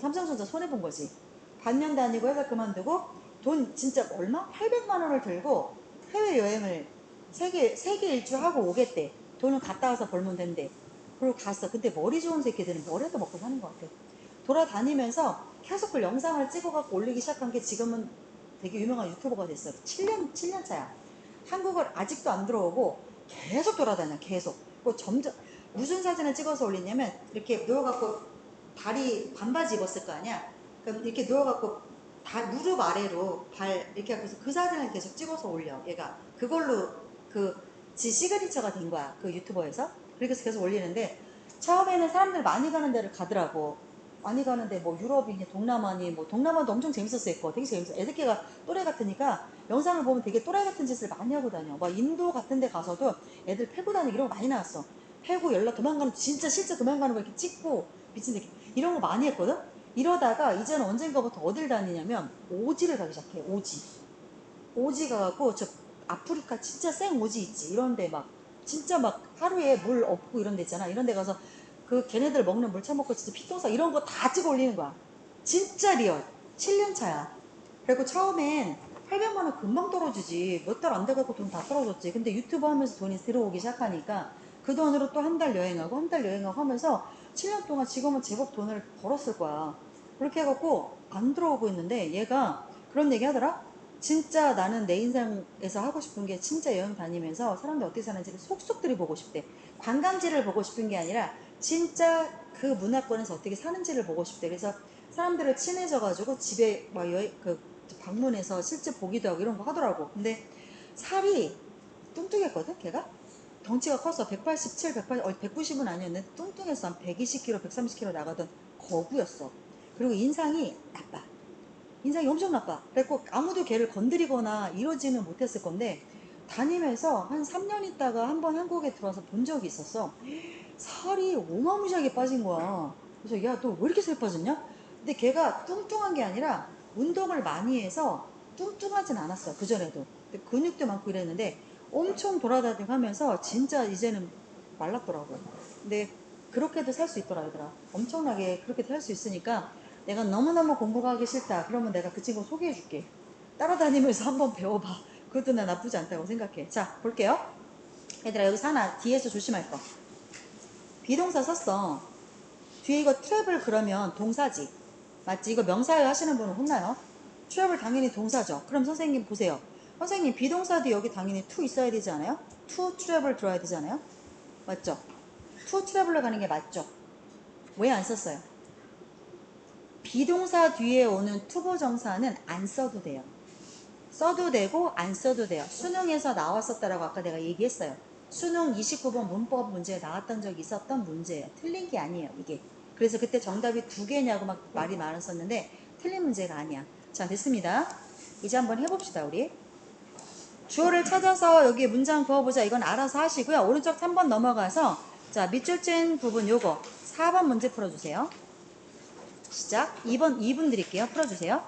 삼성전자 손해본 거지. 반년 다니고 해서 그만두고 돈 진짜 얼마? 800만 원을 들고 해외여행을 세계 일주 하고 오겠대. 돈을 갔다 와서 벌면 된대. 그리고 갔어. 근데 머리 좋은 새끼들은 뭐라도 먹고 사는 것 같아. 돌아다니면서 계속 그 영상을 찍어갖고 올리기 시작한 게 지금은 되게 유명한 유튜버가 됐어. 7년 차야. 한국을 아직도 안 들어오고 계속 돌아다녀. 계속. 그 점점 무슨 사진을 찍어서 올리냐면 이렇게 누워갖고 다리 반바지 입었을 거 아니야. 그럼 이렇게 누워갖고 다 무릎 아래로 발 이렇게 하고서 그 사진을 계속 찍어서 올려. 얘가 그걸로 지 시그니처가 된 거야. 그 유튜버에서. 그래서 계속 올리는데 처음에는 사람들 많이 가는 데를 가더라고. 많이 가는데 뭐 유럽이니 동남아니 뭐 동남아도 엄청 재밌었어. 있고 되게 재밌어. 애들끼가 또래 같으니까 영상을 보면 되게 또래 같은 짓을 많이 하고 다녀. 막 인도 같은 데 가서도 애들 패고 다니고 이런 거 많이 나왔어. 패고 연락 도망가는 진짜 실제 도망가는 거 이렇게 찍고 미친 새끼 이런 거 많이 했거든. 이러다가 이제는 언젠가부터 어딜 다니냐면 오지를 가기 시작해. 오지 가갖고 저 아프리카 진짜 생 오지 있지. 이런데 막 진짜 막 하루에 물 없고 이런 데 있잖아. 이런 데 가서 그 걔네들 먹는 물 처먹고 진짜 피똥사 이런 거 다 찍어 올리는 거야. 진짜 리얼. 7년 차야. 그리고 처음엔 800만 원 금방 떨어지지. 몇 달 안 돼갖고 돈 다 떨어졌지. 근데 유튜브 하면서 돈이 들어오기 시작하니까 그 돈으로 또 한 달 여행하고 한 달 여행하고 하면서 7년 동안 지금은 제법 돈을 벌었을 거야. 그렇게 해갖고 안 들어오고 있는데 얘가 그런 얘기 하더라. 진짜 나는 내 인생에서 하고 싶은 게 진짜 여행 다니면서 사람들 어떻게 사는지를 속속들이 보고 싶대. 관광지를 보고 싶은 게 아니라 진짜 그 문화권에서 어떻게 사는지를 보고 싶대. 그래서 사람들을 친해져가지고 집에 막 방문해서 실제 보기도 하고 이런 거 하더라고. 근데 살이 뚱뚱했거든, 걔가? 덩치가 컸어. 187, 180, 190은 아니었는데 뚱뚱했어. 한 120kg, 130kg 나가던 거구였어. 그리고 인상이 나빠. 인상이 엄청 나빠. 그래서 아무도 걔를 건드리거나 이러지는 못했을 건데 다니면서 한 3년 있다가 한번 한국에 들어와서 본 적이 있었어. 살이 어마무시하게 빠진 거야. 그래서 야, 너 왜 이렇게 살 빠졌냐? 근데 걔가 뚱뚱한 게 아니라 운동을 많이 해서 뚱뚱하진 않았어. 그전에도. 근데 근육도 많고 이랬는데 엄청 돌아다니고 하면서 진짜 이제는 말랐더라고. 근데 그렇게도 살 수 있더라, 얘들아. 엄청나게 그렇게 살 수 있으니까 내가 너무너무 공부가 하기 싫다. 그러면 내가 그 친구 소개해 줄게. 따라다니면서 한번 배워봐. 그것도 나 나쁘지 않다고 생각해. 자, 볼게요. 얘들아, 여기서 하나 뒤에서 조심할 거. 비동사 썼어. 뒤에 이거 트래블 그러면 동사지. 맞지? 이거 명사예요 하시는 분은 혼나요. 트래블 당연히 동사죠. 그럼 선생님 보세요. 선생님 비동사 뒤 여기 당연히 to 있어야 되지 않아요? to 트래블 들어야 되잖아요. 맞죠? to 트래블로 가는 게 맞죠? 왜 안 썼어요? 비동사 뒤에 오는 투부정사는 안 써도 돼요. 써도 되고 안 써도 돼요. 수능에서 나왔었다라고 아까 내가 얘기했어요. 수능 29번 문법 문제에 나왔던 적이 있었던 문제예요. 틀린 게 아니에요, 이게. 그래서 그때 정답이 두 개냐고 막 말이 많았었는데 틀린 문제가 아니야. 자, 됐습니다. 이제 한번 해봅시다, 우리. 주어를 찾아서 여기 문장 그어보자. 이건 알아서 하시고요. 오른쪽 3번 넘어가서 자, 밑줄 찐 부분 요거 4번 문제 풀어주세요. 시작. 2분 드릴게요. 풀어주세요.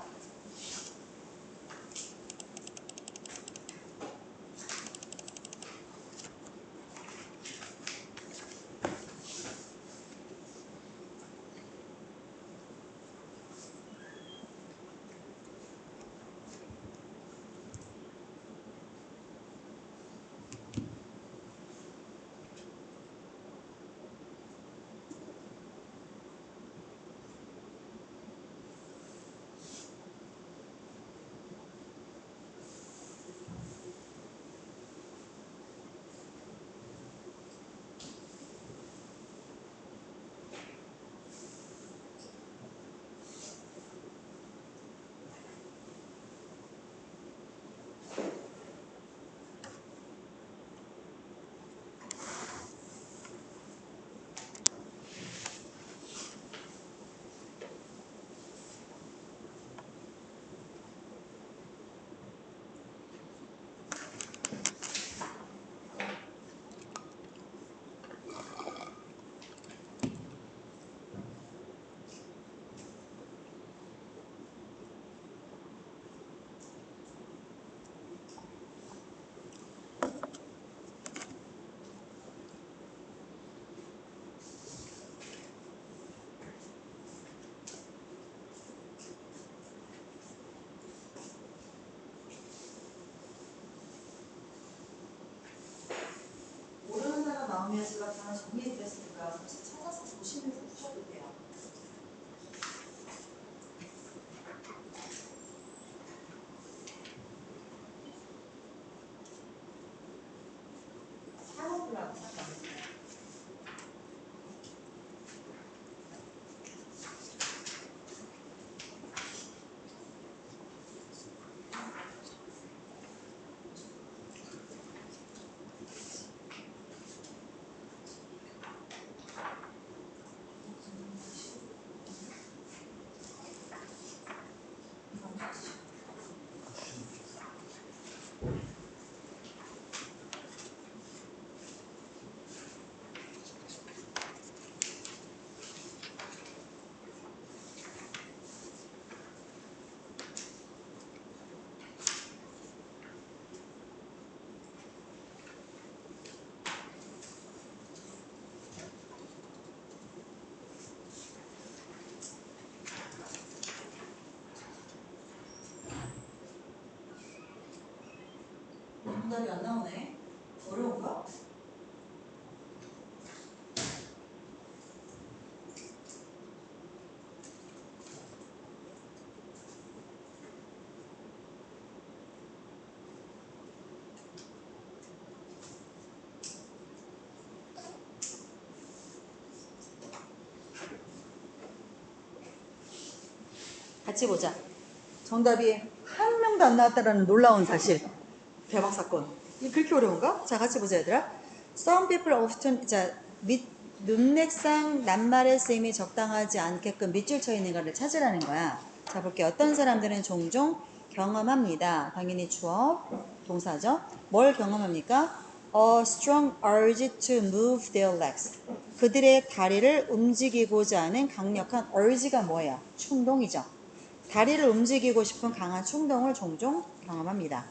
모르는 사람 나오면 제가 다 정리해드렸으니까 혹시 찾아서 보시면서 푸셔도 돼요. 사업이라고 생각합니다. 정답이 안 나오네. 어려운가? 같이 보자. 정답이 한 명도 안 나왔다라는 놀라운 사실. 대박 사건. 이게 그렇게 어려운가? 자, 같이 보자, 얘들아. Some people often, 자, 문맥상 낱말의 쓰임이 적당하지 않게끔 밑줄 쳐 있는 것을 찾으라는 거야. 자, 볼게요. 어떤 사람들은 종종 경험합니다. 당연히 주어, 동사죠. 뭘 경험합니까? A strong urge to move their legs. 그들의 다리를 움직이고자 하는 강력한 urge가 뭐예요? 충동이죠. 다리를 움직이고 싶은 강한 충동을 종종 경험합니다.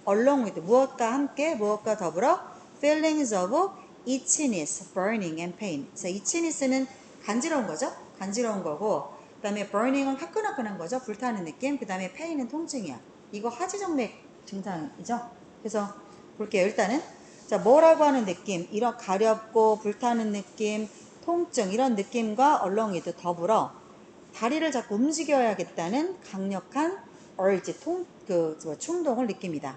Along with 무엇과 함께 무엇과 더불어 feelings of itchiness, burning and pain. 그래서 itchiness는 간지러운 거죠. 간지러운 거고 그 다음에 burning은 화끈화끈한 거죠. 불타는 느낌. 그 다음에 pain은 통증이야. 이거 하지정맥 증상이죠. 그래서 볼게요. 일단은 자 뭐라고 하는 느낌, 이런 가렵고 불타는 느낌, 통증 이런 느낌과 along with 더불어 다리를 자꾸 움직여야겠다는 강력한 urge, 충동을 느낍니다.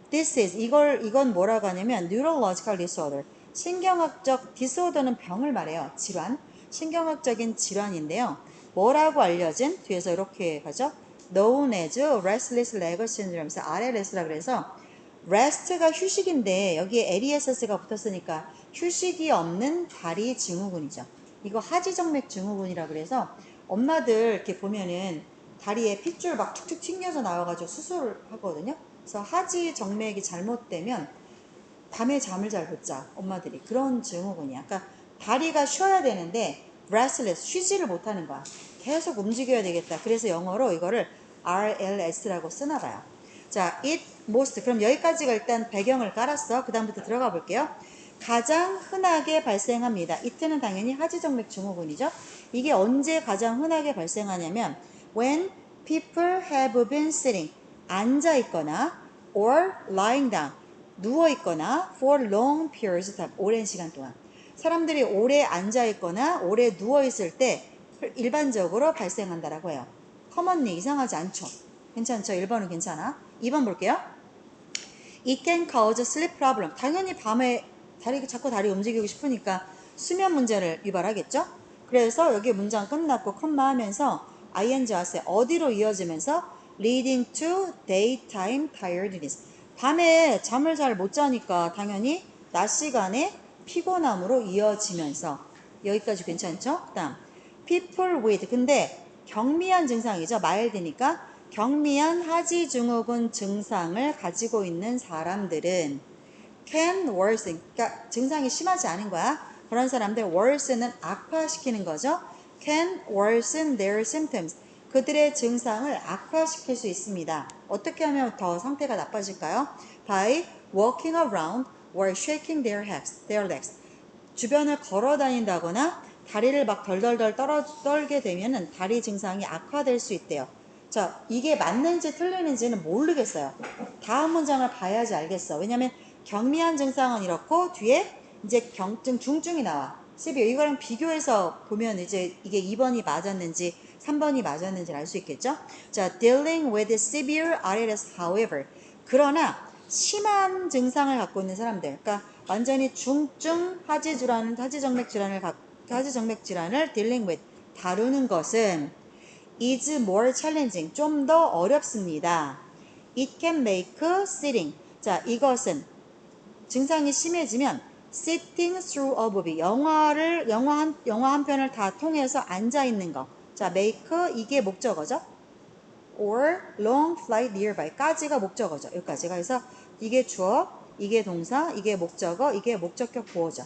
This is, 이건 뭐라고 하냐면 neurological disorder. 신경학적 disorder는 병을 말해요. 질환. 신경학적인 질환인데요. 뭐라고 알려진? 뒤에서 이렇게 가죠. known as restless leg syndrome. RLS라 그래서 rest가 휴식인데 여기에 LESS가 붙었으니까 휴식이 없는 다리 증후군이죠. 이거 하지정맥 증후군이라 그래서 엄마들 이렇게 보면은 다리에 핏줄 막 툭툭 튕겨서 나와가지고 수술을 하거든요. 그래서 하지 정맥이 잘못되면 밤에 잠을 잘 못 자. 엄마들이 그런 증후군이야. 그러니까 다리가 쉬어야 되는데 restless 쉬지를 못하는 거야. 계속 움직여야 되겠다. 그래서 영어로 이거를 RLS라고 쓰나 봐요. 자, it most. 그럼 여기까지가 일단 배경을 깔았어. 그 다음부터 들어가 볼게요. 가장 흔하게 발생합니다. it는 당연히 하지정맥 증후군이죠. 이게 언제 가장 흔하게 발생하냐면 when people have been sitting 앉아 있거나 or lying down 누워 있거나 for long periods of time 오랜 시간 동안 사람들이 오래 앉아 있거나 오래 누워 있을 때 일반적으로 발생한다라고 해요. commonly 이상하지 않죠? 괜찮죠? 1번은 괜찮아. 2번 볼게요. It can cause sleep problem. 당연히 밤에 자꾸 다리 움직이고 싶으니까 수면 문제를 유발하겠죠? 그래서 여기 문장 끝났고 컴마 하면서 ing 왔어요. 어디로 이어지면서 leading to daytime tiredness. 밤에 잠을 잘 못 자니까 당연히 낮 시간에 피곤함으로 이어지면서 여기까지 괜찮죠? 그 다음 people with 근데 경미한 증상이죠. mild니까 경미한 하지 증후군 증상을 가지고 있는 사람들은 can worsen, 그러니까 증상이 심하지 않은 거야. 그런 사람들 worsen은 악화시키는 거죠. can worsen their symptoms. 그들의 증상을 악화시킬 수 있습니다. 어떻게 하면 더 상태가 나빠질까요? By walking around or shaking their legs. 주변을 걸어 다닌다거나 다리를 막 덜덜덜 떨게 되면은 다리 증상이 악화될 수 있대요. 자, 이게 맞는지 틀리는지는 모르겠어요. 다음 문장을 봐야지 알겠어. 왜냐면 경미한 증상은 이렇고 뒤에 이제 경증, 중증이 나와. 12. 이거랑 비교해서 보면 이제 이게 2번이 맞았는지 3번이 맞았는지 알 수 있겠죠? 자, dealing with severe RLS, however. 그러나 심한 증상을 갖고 있는 사람들, 그러니까 완전히 중증 하지정맥 질환을 dealing with, 다루는 것은 is more challenging, 좀 더 어렵습니다. It can make sitting. 자, 이것은 증상이 심해지면 sitting through a movie, 영화 한 편을 다 통해서 앉아 있는 거. 자, make 이게 목적어죠. or long flight nearby까지가 목적어죠. 여기까지가. 그래서 이게 주어, 이게 동사, 이게 목적어, 이게 목적격 보어죠.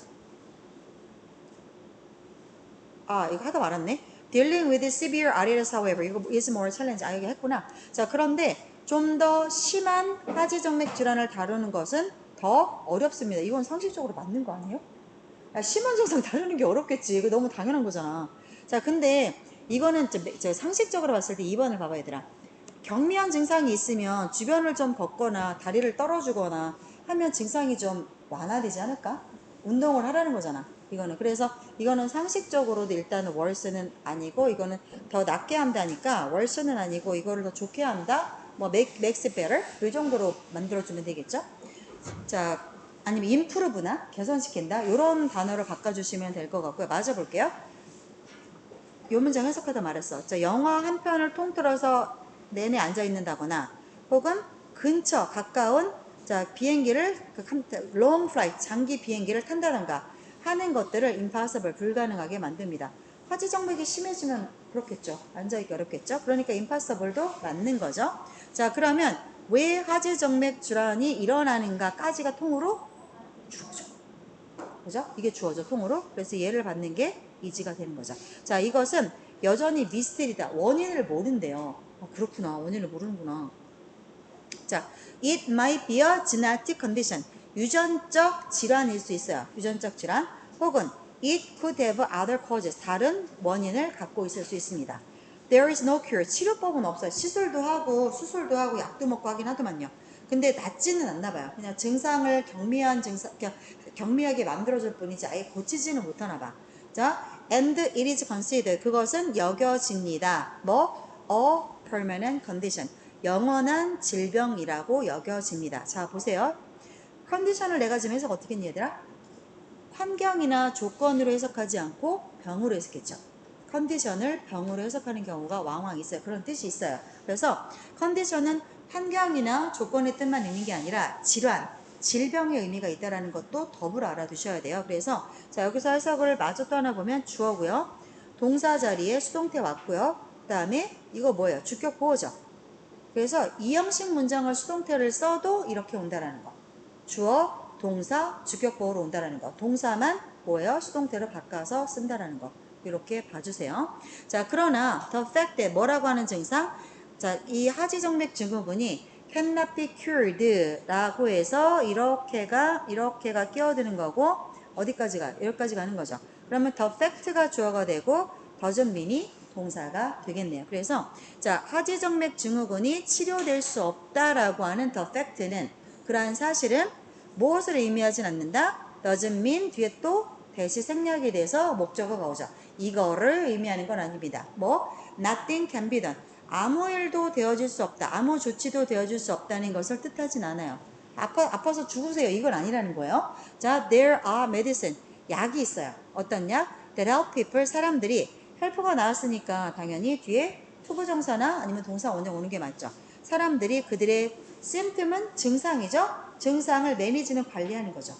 아, 이거 하다 말았네. Dealing with severe RLS, however, 이거 is more challenge. 아, 여기 했구나. 자, 그런데 좀 더 심한 하지정맥 질환을 다루는 것은 더 어렵습니다. 이건 상식적으로 맞는 거 아니에요? 야, 심한 증상 다루는 게 어렵겠지. 이거 너무 당연한 거잖아. 자, 근데 이거는 저 상식적으로 봤을 때 2번을 봐봐, 얘들아. 경미한 증상이 있으면 주변을 좀 걷거나 다리를 떨어주거나 하면 증상이 좀 완화되지 않을까? 운동을 하라는 거잖아. 이거는. 그래서 이거는 상식적으로도 일단은 worse는 아니고 이거는 더 낫게 한다니까 worse는 아니고 이거를 더 좋게 한다. 뭐 makes better 이 정도로 만들어주면 되겠죠? 자, 아니면 improve나 개선시킨다 이런 단어를 바꿔주시면 될 것 같고요. 맞아볼게요. 요 문장 해석하다 말했어. 자, 영화 한 편을 통틀어서 내내 앉아 있는다거나 혹은 근처 가까운 자 비행기를 long flight 장기 비행기를 탄다던가 하는 것들을 impossible 불가능하게 만듭니다. 화지정맥이 심해지면 그렇겠죠. 앉아있기 어렵겠죠. 그러니까 impossible도 맞는 거죠. 자, 그러면 왜 화지정맥 질환이 일어나는가까지가 통으로 주어져. 그죠? 이게 주어져 통으로. 그래서 얘를 받는 게 이지가 되는 거죠. 자, 이것은 여전히 미스테리다. 원인을 모른대요. 아, 그렇구나. 원인을 모르는구나. 자, it might be a genetic condition. 유전적 질환일 수 있어요. 유전적 질환. 혹은 it could have other causes. 다른 원인을 갖고 있을 수 있습니다. There is no cure. 치료법은 없어요. 시술도 하고 수술도 하고 약도 먹고 하긴 하더만요. 근데 낫지는 않나 봐요. 그냥 증상을 경미하게 만들어줄 뿐이지 아예 고치지는 못하나 봐. 자, and it is considered. 그것은 여겨집니다. 뭐? A permanent condition. 영원한 질병이라고 여겨집니다. 자, 보세요. 컨디션을 내가 지금 해석 어떻게 했니, 얘들아? 환경이나 조건으로 해석하지 않고 병으로 해석했죠. 컨디션을 병으로 해석하는 경우가 왕왕 있어요. 그런 뜻이 있어요. 그래서 컨디션은 환경이나 조건의 뜻만 있는 게 아니라 질환, 질병의 의미가 있다는 것도 더불어 알아두셔야 돼요. 그래서 자, 여기서 해석을 마저 떠나보면 주어고요. 동사 자리에 수동태 왔고요. 그 다음에 이거 뭐예요? 주격 보호죠. 그래서 이 형식 문장을 수동태를 써도 이렇게 온다라는 거. 주어, 동사, 주격 보호로 온다라는 거. 동사만 뭐예요? 수동태로 바꿔서 쓴다라는 거. 이렇게 봐주세요. 자, 그러나 the fact that 뭐라고 하는 증상? 자, 이 하지정맥 증후군이 cannot be cured 라고 해서 이렇게가 끼어드는 거고 어디까지가? 여기까지 가는 거죠. 그러면 the fact가 주어가 되고 doesn't mean이 동사가 되겠네요. 그래서 자, 하지정맥 증후군이 치료될 수 없다라고 하는 the fact는 그러한 사실은 무엇을 의미하진 않는다. doesn't mean 뒤에 또 대시 생략이 돼서 목적어가 오죠. 이거를 의미하는 건 아닙니다. 뭐 nothing can be done. 아무 일도 되어질 수 없다. 아무 조치도 되어질 수 없다는 것을 뜻하진 않아요. 아파서 죽으세요. 이건 아니라는 거예요. 자, there are medicine. 약이 있어요. 어떤 약? that help people. 사람들이 헬프가 나왔으니까 당연히 뒤에 투부정사나 아니면 동사 원형 오는 게 맞죠. 사람들이 그들의 symptom은 증상이죠. 증상을 매니지는 관리하는 거죠.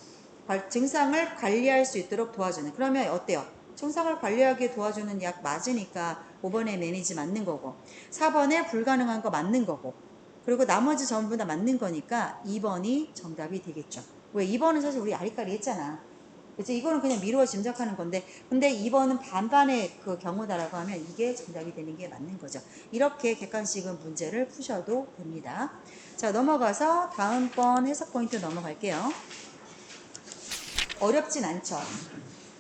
증상을 관리할 수 있도록 도와주는. 그러면 어때요? 증상을 관리하게 도와주는 약 맞으니까 5번에 매니지 맞는 거고 4번에 불가능한 거 맞는 거고 그리고 나머지 전부 다 맞는 거니까 2번이 정답이 되겠죠. 왜? 2번은 사실 우리 아리까리 했잖아. 그치? 이거는 그냥 미루어 짐작하는 건데 근데 2번은 반반의 그 경우다라고 하면 이게 정답이 되는 게 맞는 거죠. 이렇게 객관식은 문제를 푸셔도 됩니다. 자, 넘어가서 다음번 해석 포인트 넘어갈게요. 어렵진 않죠.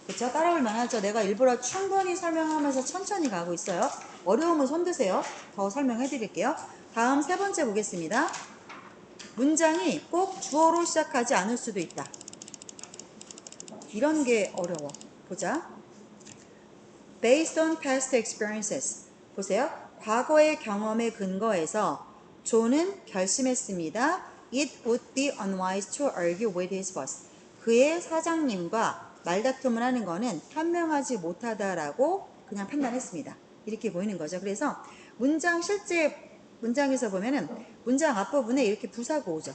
그쵸? 따라올 만하죠. 내가 일부러 충분히 설명하면서 천천히 가고 있어요. 어려우면 손 드세요. 더 설명해 드릴게요. 다음 세 번째 보겠습니다. 문장이 꼭 주어로 시작하지 않을 수도 있다. 이런 게 어려워. 보자. Based on past experiences. 보세요. 과거의 경험에 근거해서 존은 결심했습니다. It would be unwise to argue with his boss. 그의 사장님과 말다툼을 하는 거는 현명하지 못하다라고 그냥 판단했습니다. 이렇게 보이는 거죠. 그래서 실제 문장에서 보면은 문장 앞부분에 이렇게 부사가 오죠.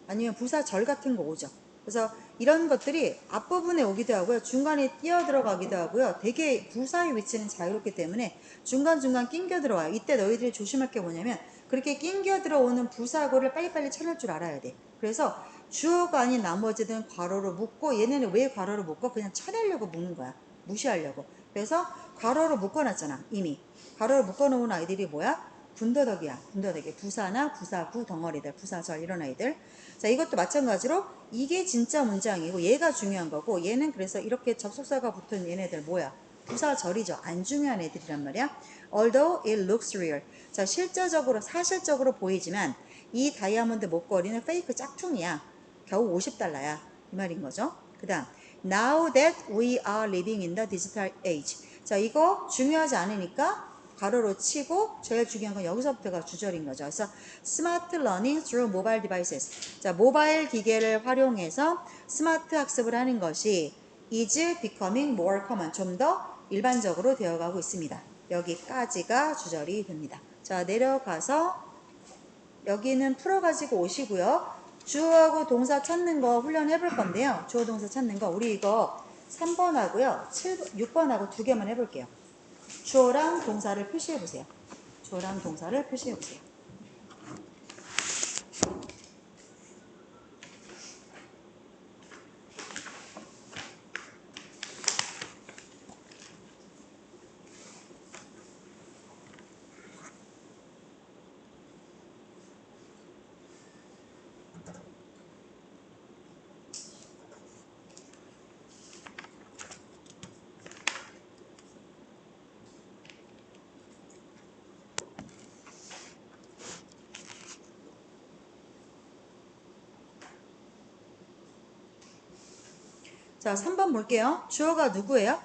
아니면 부사절 같은 거 오죠. 그래서 이런 것들이 앞부분에 오기도 하고요. 중간에 뛰어 들어가기도 하고요. 되게 부사의 위치는 자유롭기 때문에 중간중간 낑겨 들어와요. 이때 너희들이 조심할 게 뭐냐면 그렇게 낑겨 들어오는 부사구를 빨리빨리 찾을 줄 알아야 돼. 그래서 주어가 아닌 나머지는 괄호로 묶고 얘네는 왜 괄호로 묶어? 그냥 쳐내려고 묶는 거야. 무시하려고. 그래서 괄호로 묶어놨잖아. 이미. 괄호로 묶어놓은 아이들이 뭐야? 군더더기야. 군더더기. 부사나 부사구 덩어리들. 부사절 이런 아이들. 자, 이것도 마찬가지로 이게 진짜 문장이고 얘가 중요한 거고 얘는 그래서 이렇게 접속사가 붙은 얘네들 뭐야? 부사절이죠. 안 중요한 애들이란 말이야. Although it looks real. 자, 실제적으로 사실적으로 보이지만 이 다이아몬드 목걸이는 페이크 짝퉁이야. 겨우 $50야. 이 말인 거죠. 그 다음 Now that we are living in the digital age. 자, 이거 중요하지 않으니까 가로로 치고 제일 중요한 건 여기서부터가 주절인 거죠. 그래서 스마트 러닝 through mobile devices. 자, 모바일 기계를 활용해서 스마트 학습을 하는 것이 is becoming more common. 좀 더 일반적으로 되어가고 있습니다. 여기까지가 주절이 됩니다. 자, 내려가서 여기는 풀어가지고 오시고요. 주어하고 동사 찾는 거 훈련해 볼 건데요. 주어 동사 찾는 거 우리 이거 3번 하고요. 6번 하고 두 개만 해볼게요. 주어랑 동사를 표시해 보세요. 주어랑 동사를 표시해 보세요. 자, 3번 볼게요. 주어가 누구예요?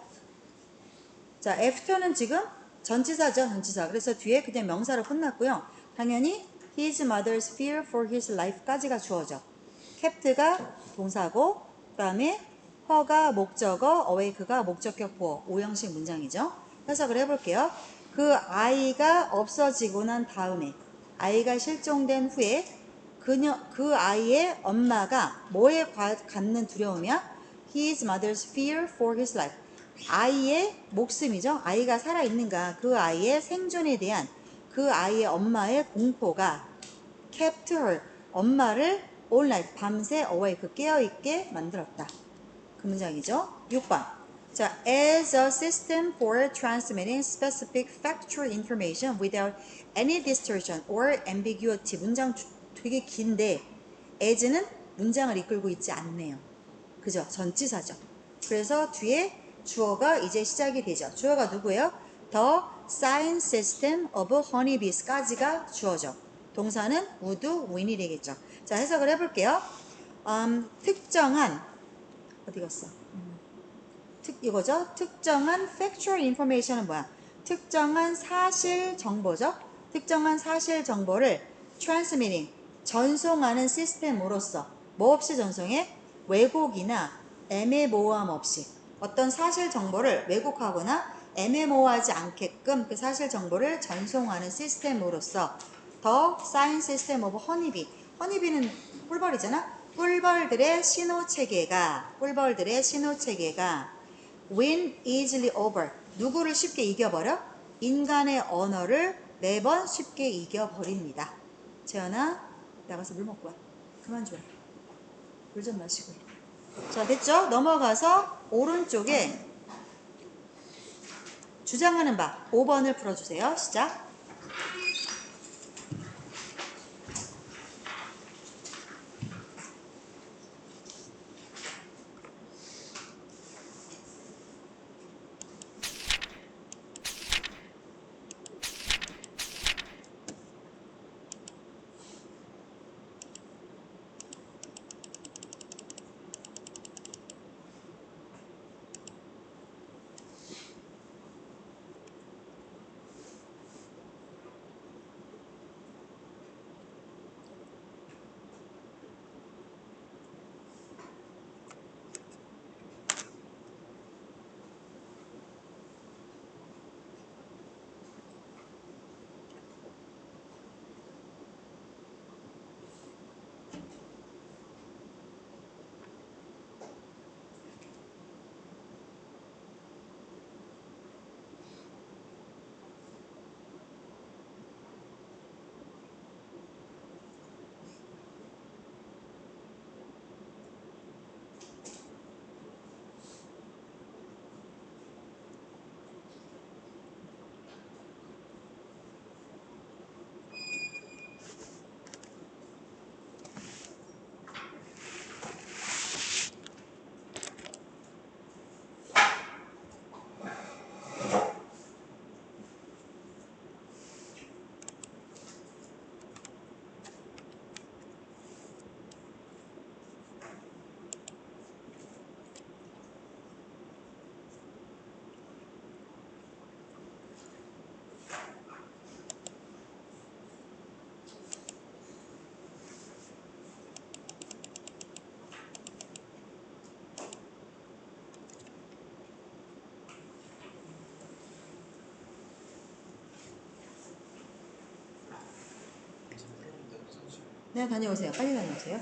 자, after는 지금 전치사죠, 전치사. 그래서 뒤에 그냥 명사로 끝났고요. 당연히 his mother's fear for his life까지가 주어죠. kept가 동사고, 그 다음에 her가 목적어, awake가 목적격 보어, 5형식 문장이죠. 해석을 해볼게요. 그 아이가 없어지고 난 다음에, 아이가 실종된 후에 그 아이의 엄마가 뭐에 갖는 두려움이야? His mother's fear for his life. 아이의 목숨이죠. 아이가 살아있는가. 그 아이의 생존에 대한 그 아이의 엄마의 공포가 kept her. 엄마를 all night. 밤새 awake. 깨어있게 만들었다. 그 문장이죠. 6번. 자, as a system for transmitting specific factual information without any distortion or ambiguity. 문장 되게 긴데 as는 문장을 이끌고 있지 않네요. 그죠? 전치사죠. 그래서 뒤에 주어가 이제 시작이 되죠. 주어가 누구예요? The science system of honeybees까지가 주어죠. 동사는 would, win이 되겠죠. 자, 해석을 해볼게요. 특정한 어디 갔어? 이거죠. 특정한 factual information은 뭐야? 특정한 사실 정보죠. 특정한 사실 정보를 transmitting, 전송하는 시스템으로서 뭐 없이 전송해? 왜곡이나 애매모호함 없이 어떤 사실 정보를 왜곡하거나 애매모호하지 않게끔 그 사실 정보를 전송하는 시스템으로서 The Science System of Honeybee. 허니비는 꿀벌이잖아. 꿀벌들의 신호 체계가 win easily over. 누구를 쉽게 이겨버려? 인간의 언어를 매번 쉽게 이겨버립니다. 재현아, 나가서 물 먹고 와. 그만 줘. 물 좀 마시고. 자, 됐죠? 넘어가서 오른쪽에 주장하는 바 5번을 풀어주세요. 시작. 네, 다녀오세요. 빨리 다녀오세요.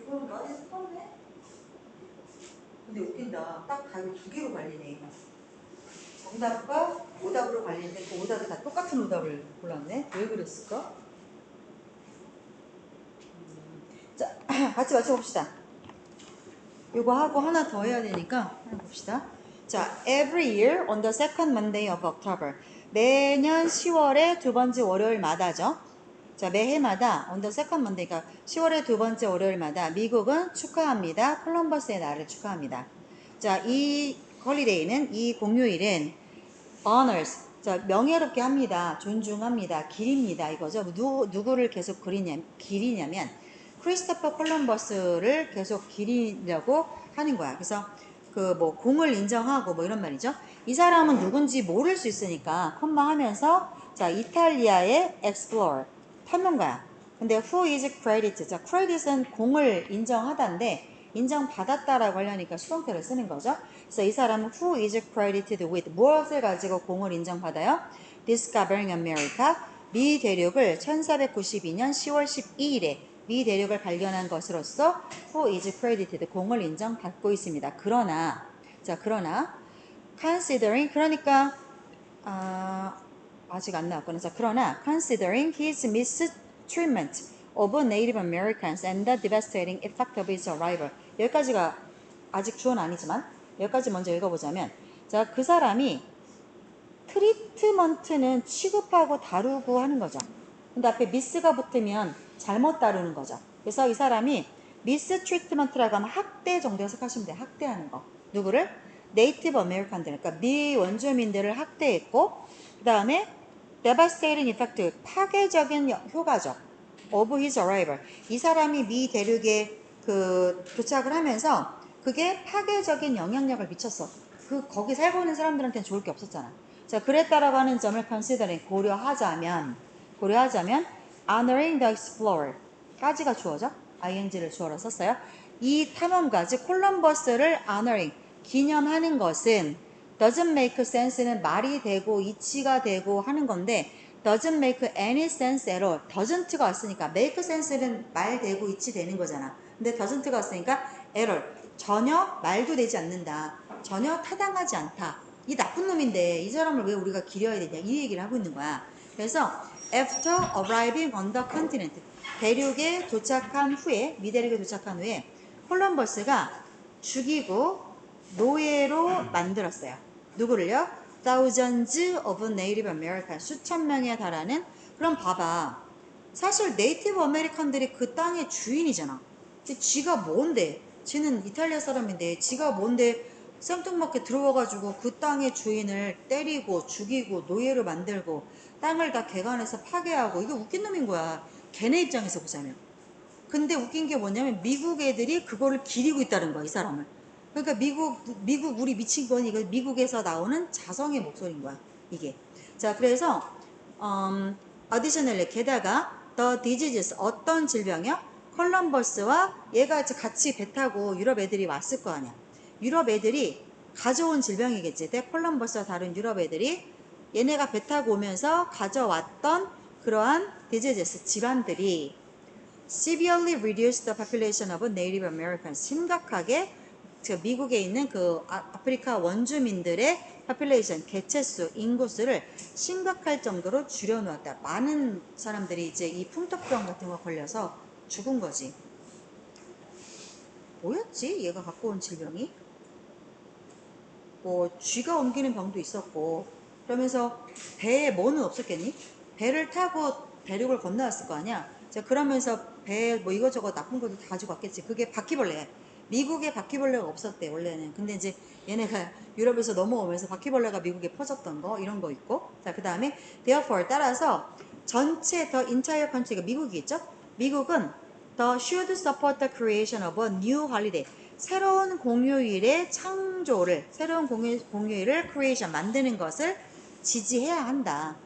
이건 많이 스펀네? 근데 웃긴다. 딱 답이 두 개로 갈리네. 정답과 오답으로 갈리는데 그 오답이 다 똑같은 오답을 골랐네. 왜 그랬을까? 자, 같이 맞춰봅시다. 이거 하고 하나 더 해야 되니까 하나 봅시다. 자, every year on the second Monday of October. 매년 10월의 두 번째 월요일마다죠. 자, 매해마다 on the second Monday, 그러니까 10월의 두 번째 월요일마다 미국은 축하합니다. 콜럼버스의 날을 축하합니다. 자, 이 홀리데이는 이 공휴일은 honors, 자, 명예롭게 합니다. 존중합니다. 기립니다. 이거죠. 누구를 계속 기리냐면 크리스토퍼 콜럼버스를 계속 기리려고 하는 거야. 그래서 그 뭐 공을 인정하고 뭐 이런 말이죠. 이 사람은 누군지 모를 수 있으니까 컴마 하면서 자, 이탈리아의 explorer, 탐험가야. 근데 who is credited? 자, credit은 공을 인정하다인데 인정받았다라고 하려니까 수동태를 쓰는 거죠. 그래서 이 사람은 who is credited with 무엇을 가지고 공을 인정받아요? Discovering America, 미 대륙을 1492년 10월 12일에 미 대륙을 발견한 것으로서 who is credited 공을 인정받고 있습니다. 그러나 considering 그러니까 아직 안 나왔구나. 자, 그러나 considering his mistreatment of Native Americans and the devastating effect of his arrival. 여기까지가 아직 주어는 아니지만 여기까지 먼저 읽어보자면 자, 그 사람이 트리트먼트는 취급하고 다루고 하는 거죠. 근데 앞에 미스가 붙으면 잘못 다루는 거죠. 그래서 이 사람이 미스 트리트먼트라고 하면 학대 정도 해석하시면 돼요. 학대하는 거. 누구를? 네이티브 아메리칸들, 그러니까 미 원주민들을 학대했고 그 다음에 devastating effect, 파괴적인 효과죠. of his arrival. 이 사람이 미 대륙에 그 도착을 하면서 그게 파괴적인 영향력을 미쳤어. 거기 살고 있는 사람들한테는 좋을 게 없었잖아. 자, 그랬다라고 하는 점을 considering, 고려하자면 honoring the explorer 까지가 주어져. ing를 주어로 썼어요. 이 탐험가지 콜럼버스를 honoring, 기념하는 것은 doesn't make sense는 말이 되고 이치가 되고 하는 건데 doesn't make any sense at all. doesn't가 왔으니까 make sense는 말 되고 이치 되는 거잖아. 근데 doesn't가 왔으니까 at all. 전혀 말도 되지 않는다. 전혀 타당하지 않다. 이 나쁜 놈인데 이 사람을 왜 우리가 기려야 되냐 이 얘기를 하고 있는 거야. 그래서 after arriving on the continent, 대륙에 도착한 후에, 미대륙에 도착한 후에 콜럼버스가 죽이고 노예로 만들었어요. 누구를요? Thousands of Native Americans, 수천 명에 달하는. 그럼 봐봐, 사실 네이티브 아메리칸들이 그 땅의 주인이잖아. 근데 지가 뭔데, 지는 이탈리아 사람인데 지가 뭔데 생뚱맞게 들어와가지고 그 땅의 주인을 때리고 죽이고 노예로 만들고 땅을 다 개간해서 파괴하고. 이거 웃긴 놈인 거야, 걔네 입장에서 보자면. 근데 웃긴 게 뭐냐면 미국 애들이 그거를 기리고 있다는 거야, 이 사람을. 그러니까 미국 우리 미친 건 이거 미국에서 나오는 자성의 목소리인 거야, 이게. 자, 그래서 additionally, 게다가 the diseases, 어떤 질병이요? 콜럼버스와 얘가 같이 배 타고 유럽 애들이 왔을 거 아니야. 유럽 애들이 가져온 질병이겠지. 때 콜럼버스와 다른 유럽 애들이 얘네가 배 타고 오면서 가져왔던 그러한 diseases, 질환들이 severely reduced the population of Native Americans. 심각하게 미국에 있는 그 아프리카 원주민들의 population, 개체수, 인구수를 심각할 정도로 줄여놓았다. 많은 사람들이 이제 이 풍토병 같은 거 걸려서 죽은 거지. 뭐였지? 얘가 갖고 온 질병이? 뭐 쥐가 옮기는 병도 있었고. 그러면서 배에 뭐는 없었겠니? 배를 타고 대륙을 건너왔을 거 아니야. 자, 그러면서 배에 뭐 이것저것 나쁜 것도 다 가지고 왔겠지. 그게 바퀴벌레. 미국에 바퀴벌레가 없었대 원래는. 근데 이제 얘네가 유럽에서 넘어오면서 바퀴벌레가 미국에 퍼졌던 거 이런 거 있고 자 그 다음에 therefore 따라서 전체 the entire country가 미국이겠죠? 미국은 the should support the creation of a new holiday 새로운 공휴일의 창조를 새로운 공휴일을 creation 만드는 것을 지지해야 한다.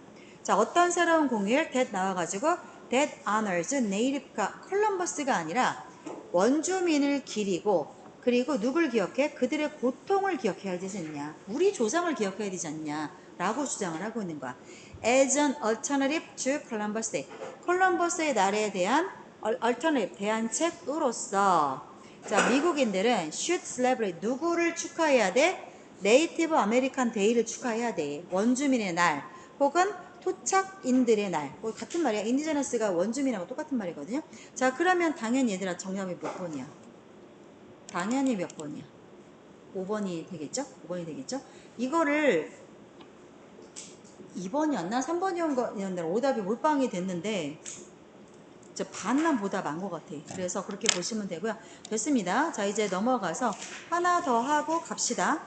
자 어떤 새로운 공휴일 that 나와가지고 that honors native가 콜럼버스가 아니라 원주민을 기리고 그리고 누굴 기억해? 그들의 고통을 기억해야 되지 않냐. 우리 조상을 기억해야 되지 않냐. 라고 주장을 하고 있는 거야. As an alternative to Columbus Day. 콜럼버스의 날에 대한 alternative, 대안책으로서 자 미국인들은 should celebrate 누구를 축하해야 돼? 네이티브 아메리칸 데이를 축하해야 돼. 원주민의 날 혹은 토착인들의 날. 뭐 같은 말이야. 인디제너스가 원주민하고 똑같은 말이거든요. 자 그러면 당연히 얘들아 정답이 몇 번이야? 당연히 몇 번이야? 5번이 되겠죠? 5번이 되겠죠? 이거를 2번이었나? 3번이었나? 오답이 몰빵이 됐는데 저 반만 보답 안 것 같아. 그래서 그렇게 보시면 되고요. 됐습니다. 자 이제 넘어가서 하나 더 하고 갑시다.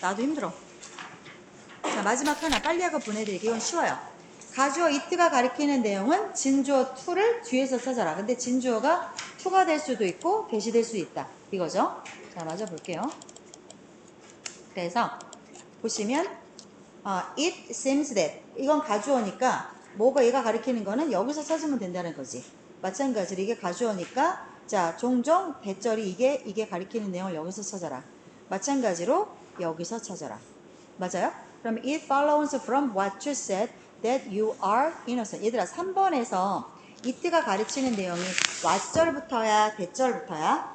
나도 힘들어. 자 마지막 하나 빨리 하고 보내드릴게요. 이건 쉬워요. 가주어 it가 가리키는 내용은 진주어 to를 뒤에서 찾아라. 근데 진주어가 to가 될 수도 있고 that이 될 수 있다. 이거죠. 자 맞아 볼게요. 그래서 보시면 it seems that 이건 가주어니까 뭐가 얘가 가리키는 거는 여기서 찾으면 된다는 거지. 마찬가지로 이게 가주어니까 자 종종 대절이 이게 가리키는 내용을 여기서 찾아라. 마찬가지로 여기서 찾아라. 맞아요? 그럼 it follows from what you said that you are innocent. 얘들아 3번에서 it가 가르치는 내용이 what절부터야 대절부터야?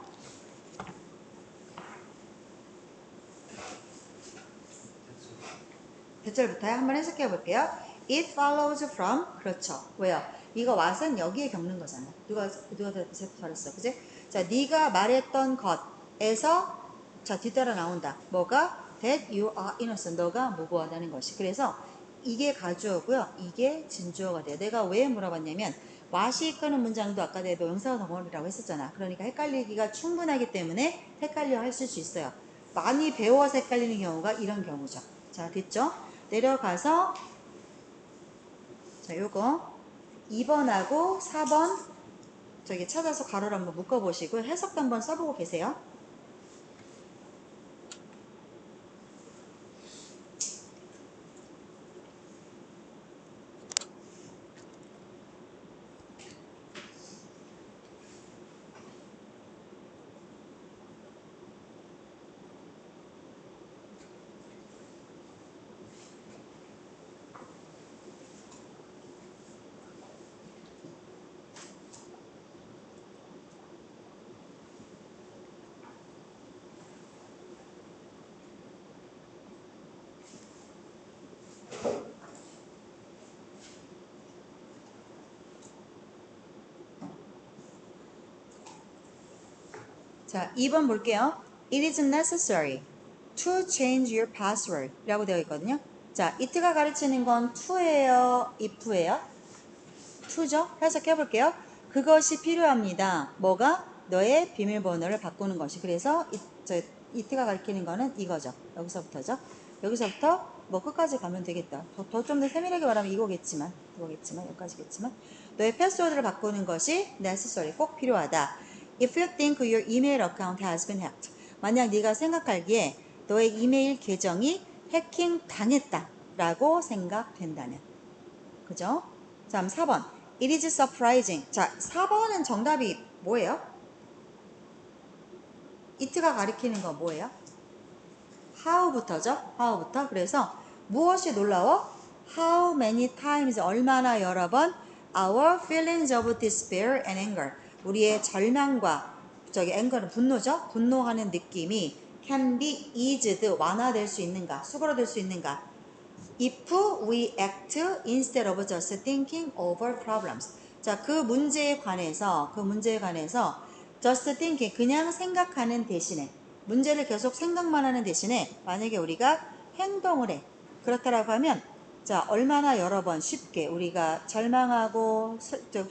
대절부터요? 한번 해석해 볼게요. It follows from 그렇죠. 왜요? 이거 what은 여기에 겪는 거잖아. 누가 잘했어, 그지? 자, 네가 말했던 것에서 자 뒤따라 나온다. 뭐가? That you are innocent. 너가 무고하다는 것이. 그래서 이게 가주어고요. 이게 진주어가 돼요. 내가 왜 물어봤냐면 what이 이끄는 문장도 아까 내가 명사가 덩어리라고 했었잖아. 그러니까 헷갈리기가 충분하기 때문에 헷갈려 하실 수 있어요. 많이 배워서 헷갈리는 경우가 이런 경우죠. 자, 됐죠? 내려가서 자, 요거 2번하고 4번 저기 찾아서 가로를 한번 묶어 보시고 해석도 한번 써보고 계세요. 자, 2번 볼게요. It is necessary to change your password 라고 되어 있거든요. 자, it가 가르치는 건 to예요? if예요? to죠? 해석해 볼게요. 그것이 필요합니다. 뭐가? 너의 비밀번호를 바꾸는 것이. 그래서 it가 가리키는 거는 이거죠. 여기서부터죠. 여기서부터 뭐 끝까지 가면 되겠다. 좀 더 세밀하게 말하면 이거겠지만 여기까지겠지만 너의 패스워드를 바꾸는 것이 necessary, 꼭 필요하다. If you think your email account has been hacked, 만약 네가 생각하기에 너의 이메일 계정이 해킹 당했다 라고 생각된다면, 그죠? 자, 4번. It is surprising. 자, 4번은 정답이 뭐예요? it가 가리키는 건 뭐예요? how부터죠? how부터. 그래서 무엇이 놀라워? How many times, 얼마나 여러 번 our feelings of despair and anger, 우리의 절망과 anger는 분노죠? 분노하는 느낌이 can be eased, 완화될 수 있는가? 수그러들 수 있는가? If we act instead of just thinking over problems. 자, 그 문제에 관해서 just thinking, 그냥 생각하는 대신에, 문제를 계속 생각만 하는 대신에 만약에 우리가 행동을 해. 그렇다라고 하면 자, 얼마나 여러 번 쉽게 우리가 절망하고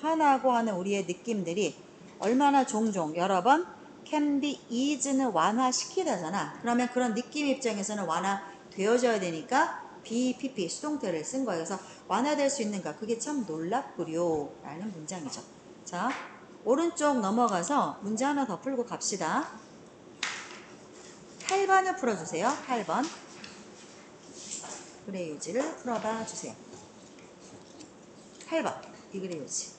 화나고 하는 우리의 느낌들이 얼마나 종종 여러 번 can be is는 완화시키다잖아. 그러면 그런 느낌 입장에서는 완화되어져야 되니까 BPP 수동태를 쓴 거예요. 그래서 완화될 수 있는가? 그게 참 놀랍구려 라는 문장이죠. 자, 오른쪽 넘어가서 문제 하나 더 풀고 갑시다. 8번을 풀어주세요. 8번. 그레이 요지를 풀어봐 주세요. 8번. 이 그레이 요지.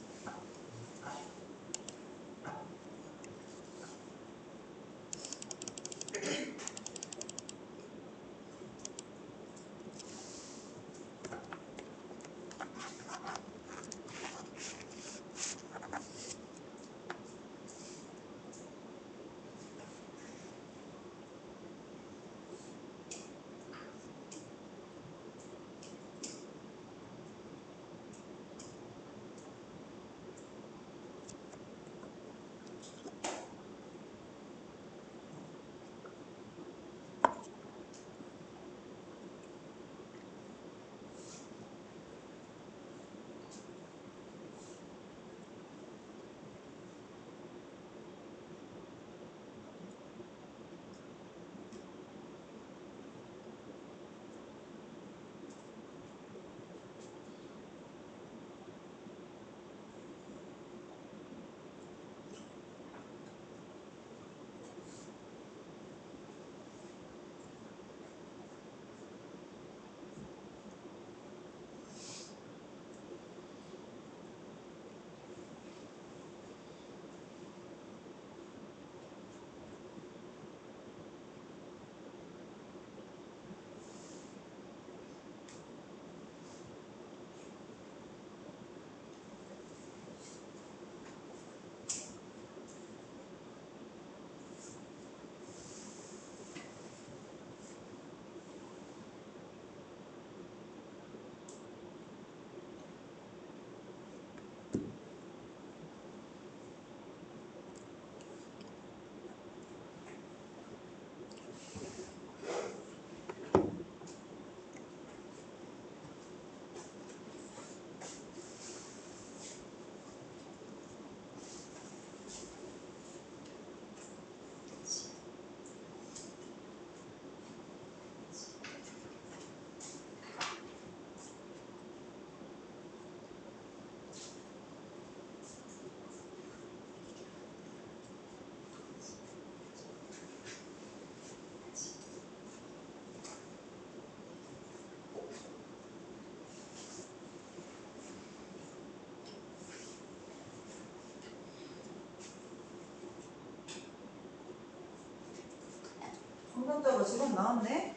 정답자가 지금 나왔네.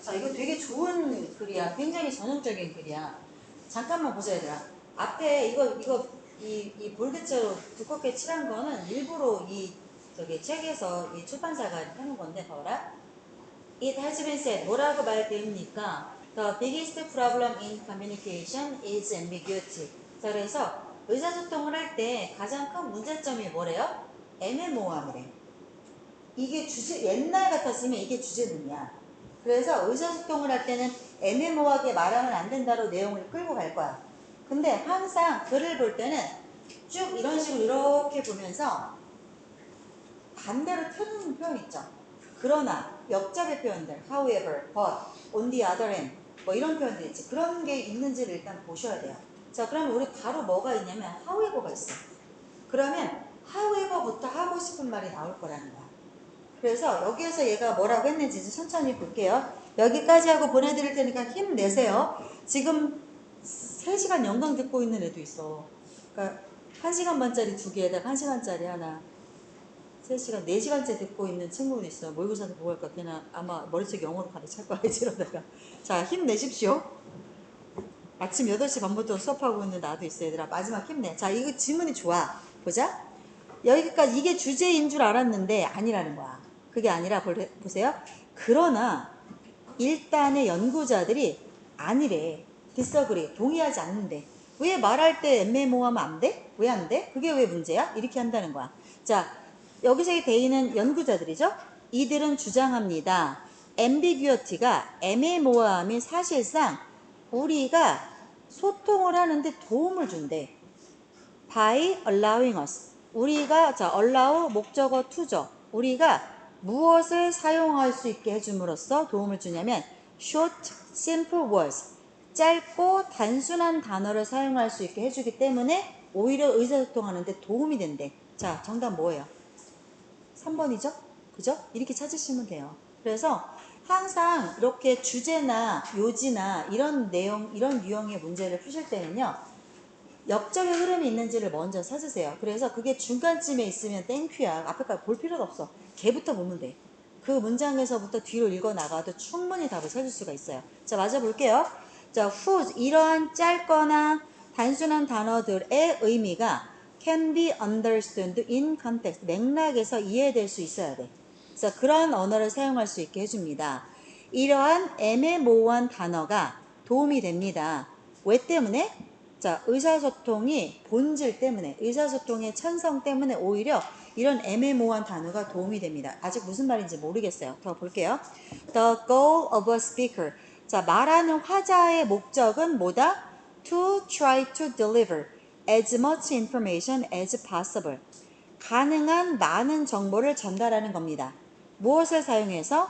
자, 이거 되게 좋은 글이야. 굉장히 전형적인 글이야. 잠깐만 보자, 얘들아. 앞에 이 볼드체로 두껍게 칠한 거는 일부러 저기 책에서 이 출판사가 하는 건데, 봐라. It has been said. 뭐라고 말됩니까? The biggest problem in communication is ambiguity. 자, 그래서 의사소통을 할 때 가장 큰 문제점이 뭐래요? 애매모호함이래. 이게 옛날 같았으면 이게 주제문이야. 그래서 의사소통을 할 때는 애매모호하게 말하면 안 된다로 내용을 끌고 갈 거야. 근데 항상 글을 볼 때는 쭉 이런 식으로 이렇게 보면서 반대로 펴는 표현 있죠. 그러나, 역작의 표현들, however, but, on the other hand, 뭐 이런 표현들 있지. 그런 게 있는지를 일단 보셔야 돼요. 자, 그러면 우리 바로 뭐가 있냐면 however가 있어. 그러면 however부터 하고 싶은 말이 나올 거라는 거야. 그래서 여기에서 얘가 뭐라고 했는지 천천히 볼게요. 여기까지 하고 보내드릴 테니까 힘내세요. 지금 3시간 영상 듣고 있는 애도 있어. 그러니까 1시간 반짜리 2개에다가 1시간짜리 하나. 3시간, 4시간째 듣고 있는 친구도 있어. 모의고사도 보고 할까? 그냥 아마 머릿속에 영어로 가득 찰 거야, 이러다가. 자, 힘내십시오. 아침 8시 반부터 수업하고 있는 나도 있어, 얘들아. 마지막 힘내. 자, 이거 질문이 좋아. 보자. 여기까지 이게 주제인 줄 알았는데 아니라는 거야. 그게 아니라 보세요. 그러나 일단의 연구자들이 아니래. disagree. 동의하지 않는데. 왜 말할 때 애매모호하면 안 돼? 왜 안 돼? 그게 왜 문제야? 이렇게 한다는 거야. 자, 여기서 이 대의는 연구자들이죠. 이들은 주장합니다. ambiguity가 애매모호함이 사실상 우리가 소통을 하는데 도움을 준대. by allowing us. 우리가 자 allow 목적어 to죠. 우리가 무엇을 사용할 수 있게 해줌으로써 도움을 주냐면 short, simple words 짧고 단순한 단어를 사용할 수 있게 해주기 때문에 오히려 의사소통하는 데 도움이 된대. 자, 정답 뭐예요? 3번이죠? 그죠? 이렇게 찾으시면 돼요. 그래서 항상 이렇게 주제나 요지나 이런 내용, 이런 유형의 문제를 푸실 때는요. 역적의 흐름이 있는지를 먼저 찾으세요. 그래서 그게 중간쯤에 있으면 땡큐야. 앞에까지 볼 필요도 없어. 걔부터 보면 돼. 그 문장에서부터 뒤로 읽어 나가도 충분히 답을 찾을 수가 있어요. 자, 맞아 볼게요. 자, whose 이러한 짧거나 단순한 단어들의 의미가 can be understood in context. 맥락에서 이해될 수 있어야 돼. 그래서 그런 언어를 사용할 수 있게 해줍니다. 이러한 애매모호한 단어가 도움이 됩니다. 왜 때문에? 자, 의사소통이 본질 때문에, 의사소통의 천성 때문에 오히려 이런 애매모호한 단어가 도움이 됩니다. 아직 무슨 말인지 모르겠어요. 더 볼게요. The goal of a speaker. 자, 말하는 화자의 목적은 뭐다? To try to deliver as much information as possible. 가능한 많은 정보를 전달하는 겁니다. 무엇을 사용해서?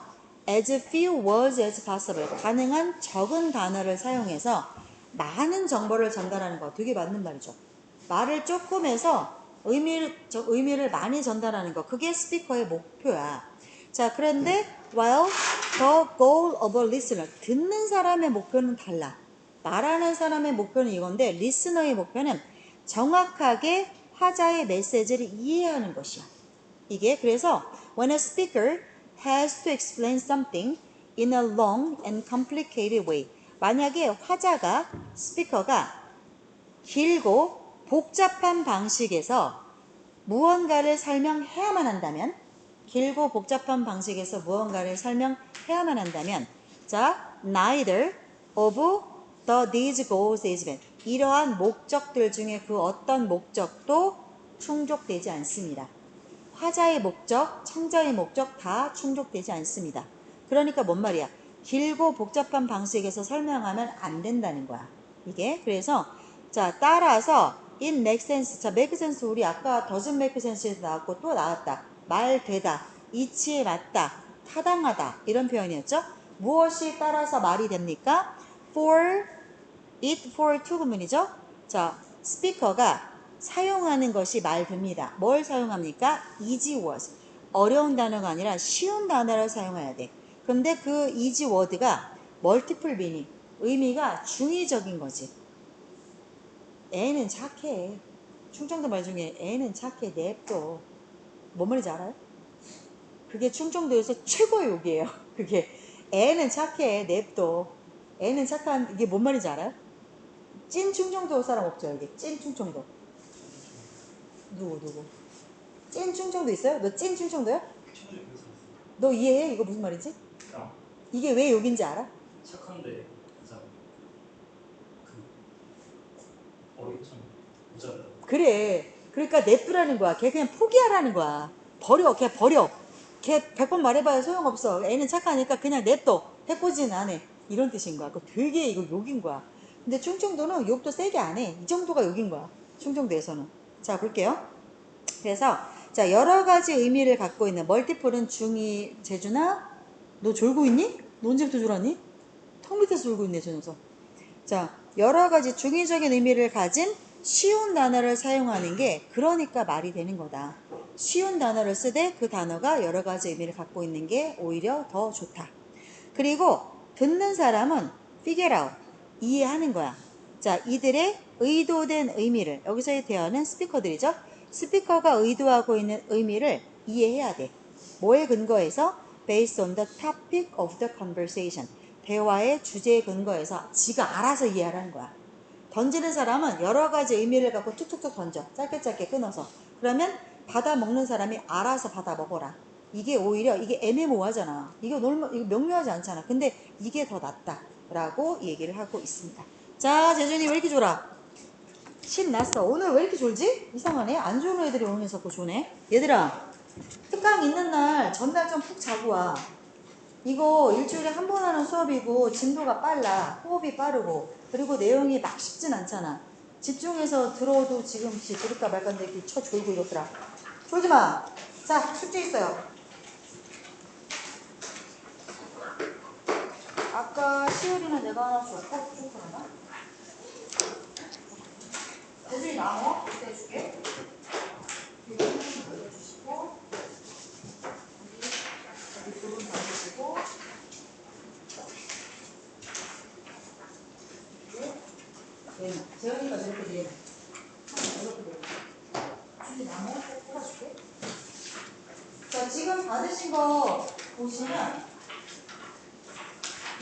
As few words as possible. 가능한 적은 단어를 사용해서 많은 정보를 전달하는 거 되게 맞는 말이죠. 말을 조금 해서 의미를 많이 전달하는 거. 그게 스피커의 목표야. 자, 그런데 while the goal of a listener. 듣는 사람의 목표는 달라. 말하는 사람의 목표는 이건데 리스너의 목표는 정확하게 화자의 메시지를 이해하는 것이야. 이게 그래서 when a speaker has to explain something in a long and complicated way. 만약에 화자가 스피커가 길고 복잡한 방식에서 무언가를 설명해야만 한다면 길고 복잡한 방식에서 무언가를 설명해야만 한다면 자, neither of the these goals is met. 이러한 목적들 중에 그 어떤 목적도 충족되지 않습니다. 화자의 목적, 청자의 목적 다 충족되지 않습니다. 그러니까 뭔 말이야? 길고 복잡한 방식에서 설명하면 안 된다는 거야. 이게 그래서 자 따라서 in make sense. 자 make sense 우리 아까 doesn't make sense에서 나왔고 또 나왔다. 말되다, 이치에 맞다, 타당하다 이런 표현이었죠. 무엇이 따라서 말이 됩니까? for it for to 구문이죠. 자 스피커가 사용하는 것이 말 됩니다. 뭘 사용합니까? easy words. 어려운 단어가 아니라 쉬운 단어를 사용해야 돼. 근데 그 easy word가 multiple meaning, 의미가 중의적인 거지. 애는 착해. 충청도 말 중에 애는 착해, 냅둬. 뭔 말인지 알아요? 그게 충청도에서 최고의 욕이에요. 그게 애는 착해, 냅둬. 애는 착한, 이게 뭔 말인지 알아요? 찐 충청도 사람 없죠, 여기. 찐 충청도. 누구? 찐 충청도 있어요? 너 찐 충청도야? 너 이해해? 이거 무슨 말인지? 이게 왜 욕인지 알아? 착한데 가장 어리참 모자라. 그래. 그러니까 냅두라는 거야. 걔 그냥 포기하라는 거야. 버려. 걔 버려. 걔 100번 말해봐야 소용없어. 애는 착하니까 그냥 냅둬. 해코지는 안 해. 이런 뜻인 거야. 그 되게 이거 욕인 거야. 근데 충청도는 욕도 세게 안 해. 이 정도가 욕인 거야. 충청도에서는. 자, 볼게요. 그래서 자 여러 가지 의미를 갖고 있는 멀티플은 중이 재준아 너 졸고 있니? 너 언제부터 졸았니? 턱 밑에서 졸고 있네 저 녀석. 자 여러 가지 중의적인 의미를 가진 쉬운 단어를 사용하는 게 그러니까 말이 되는 거다. 쉬운 단어를 쓰되 그 단어가 여러 가지 의미를 갖고 있는 게 오히려 더 좋다. 그리고 듣는 사람은 figure out, 이해하는 거야. 자, 이들의 의도된 의미를, 여기서의 대화는 스피커들이죠. 스피커가 의도하고 있는 의미를 이해해야 돼. 뭐에 근거해서? Based on the topic of the conversation. 대화의 주제에 근거해서 지가 알아서 이해하라는 거야. 던지는 사람은 여러 가지 의미를 갖고 툭툭툭 던져. 짧게 끊어서. 그러면 받아 먹는 사람이 알아서 받아 먹어라. 이게 오히려 이게 애매모호하잖아. 이거 명료하지 않잖아. 근데 이게 더 낫다라고 얘기를 하고 있습니다. 자, 재준이 왜 이렇게 졸아? 신났어. 오늘 왜 이렇게 졸지? 이상하네. 안 좋은 애들이 오늘 자꾸 조네. 얘들아, 특강 있는 날 전날 좀 푹 자고 와. 이거 일주일에 한 번 하는 수업이고 진도가 빨라. 호흡이 빠르고 그리고 내용이 막 쉽진 않잖아. 집중해서 들어도 지금 들을까 말까인데 이렇게 쳐 졸고 이러더라. 졸지 마. 자, 숙제 있어요. 아까 시율이는 내가 하나 줬고 좀 그러나? 애들이 나와? 그때 해줄게. 이거 좀 올려주시고 여기 두분 던져주고 얘는 재현이가 저렇게 되네. 이렇게 되네. 준이 나무 뽑아줄게. 자, 지금 받으신 거 보시면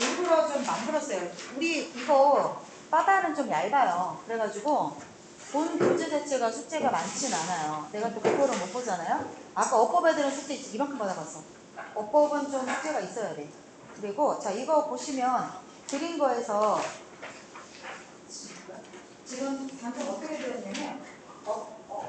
일부러 좀 만들었어요. 우리 이거 빠발은 좀 얇아요. 그래가지고 본 교재 자체가 숙제가 많진 않아요. 내가 또 그거를 못 보잖아요. 아까 어법 애들은 숙제 이만큼 받아봤어. 어법은 좀 숙제가 있어야 돼. 그리고 자, 이거 보시면 드린 거에서 지금 방금 어떻게 되었냐면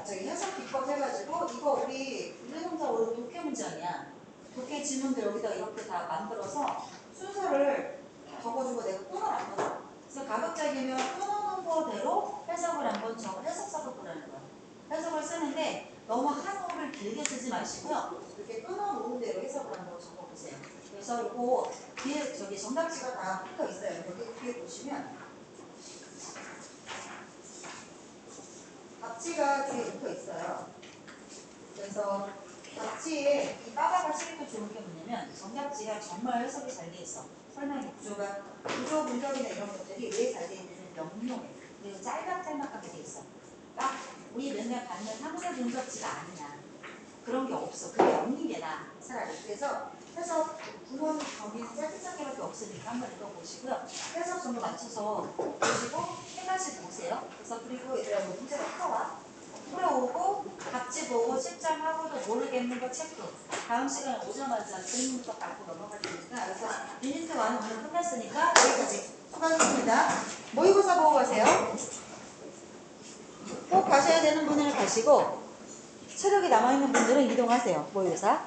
저기 해석 기법 해가지고 이거 우리 1, 2, 3, 4, 5 독해 문장이야. 독해 질문들 여기다 이렇게 다 만들어서 순서를 적어주고 내가 끊어놨거든. 그래서 가급적이면 끊어놓은 거대로 해석을 한번 해석사도 보라는 거야. 해석을 쓰는데 너무 한어를 길게 쓰지 마시고요. 이렇게 끊어놓은 대로 해석을 한번 적어보세요. 그래서 이거 뒤에 저기 정답지가 다 붙어 있어요. 여기 뒤에 보시면 답지가 뒤에 붙어 있어요. 그래서 답지에 이 빠바가 책도 좋은 게 뭐냐면 정답지가 정말 해석이 잘 돼 있어. 설명의 구조 분석이나 이런 것들이 왜 잘 돼 있는지 명료해. 그리고 짤막짤막하게 돼 있어. 딱 우리 맨날 받는 함수 분석지가 아니야. 그런 게 없어. 그게 없는 게 나아. 차라리. 그래서 해석 구문 정의는 짧게 없으니까 한번 읽어보시고요. 해석 정도 맞춰서 보시고 한 가지 보세요. 그래서 그리고 얘들아 뭐 문제가 풀어와. 풀어오고 답지 보고 실장하고도 모르겠는 거 체크. 다음 시간에 오자마자 질문부터 갖고 넘어갈 테니까. 그래서 유니트 1은 오늘 끝났으니까 여기까지. 수고하셨습니다. 모의고사 보고 가세요. 꼭 가셔야 되는 분은 가시고 체력이 남아있는 분들은 이동하세요. 모의고사.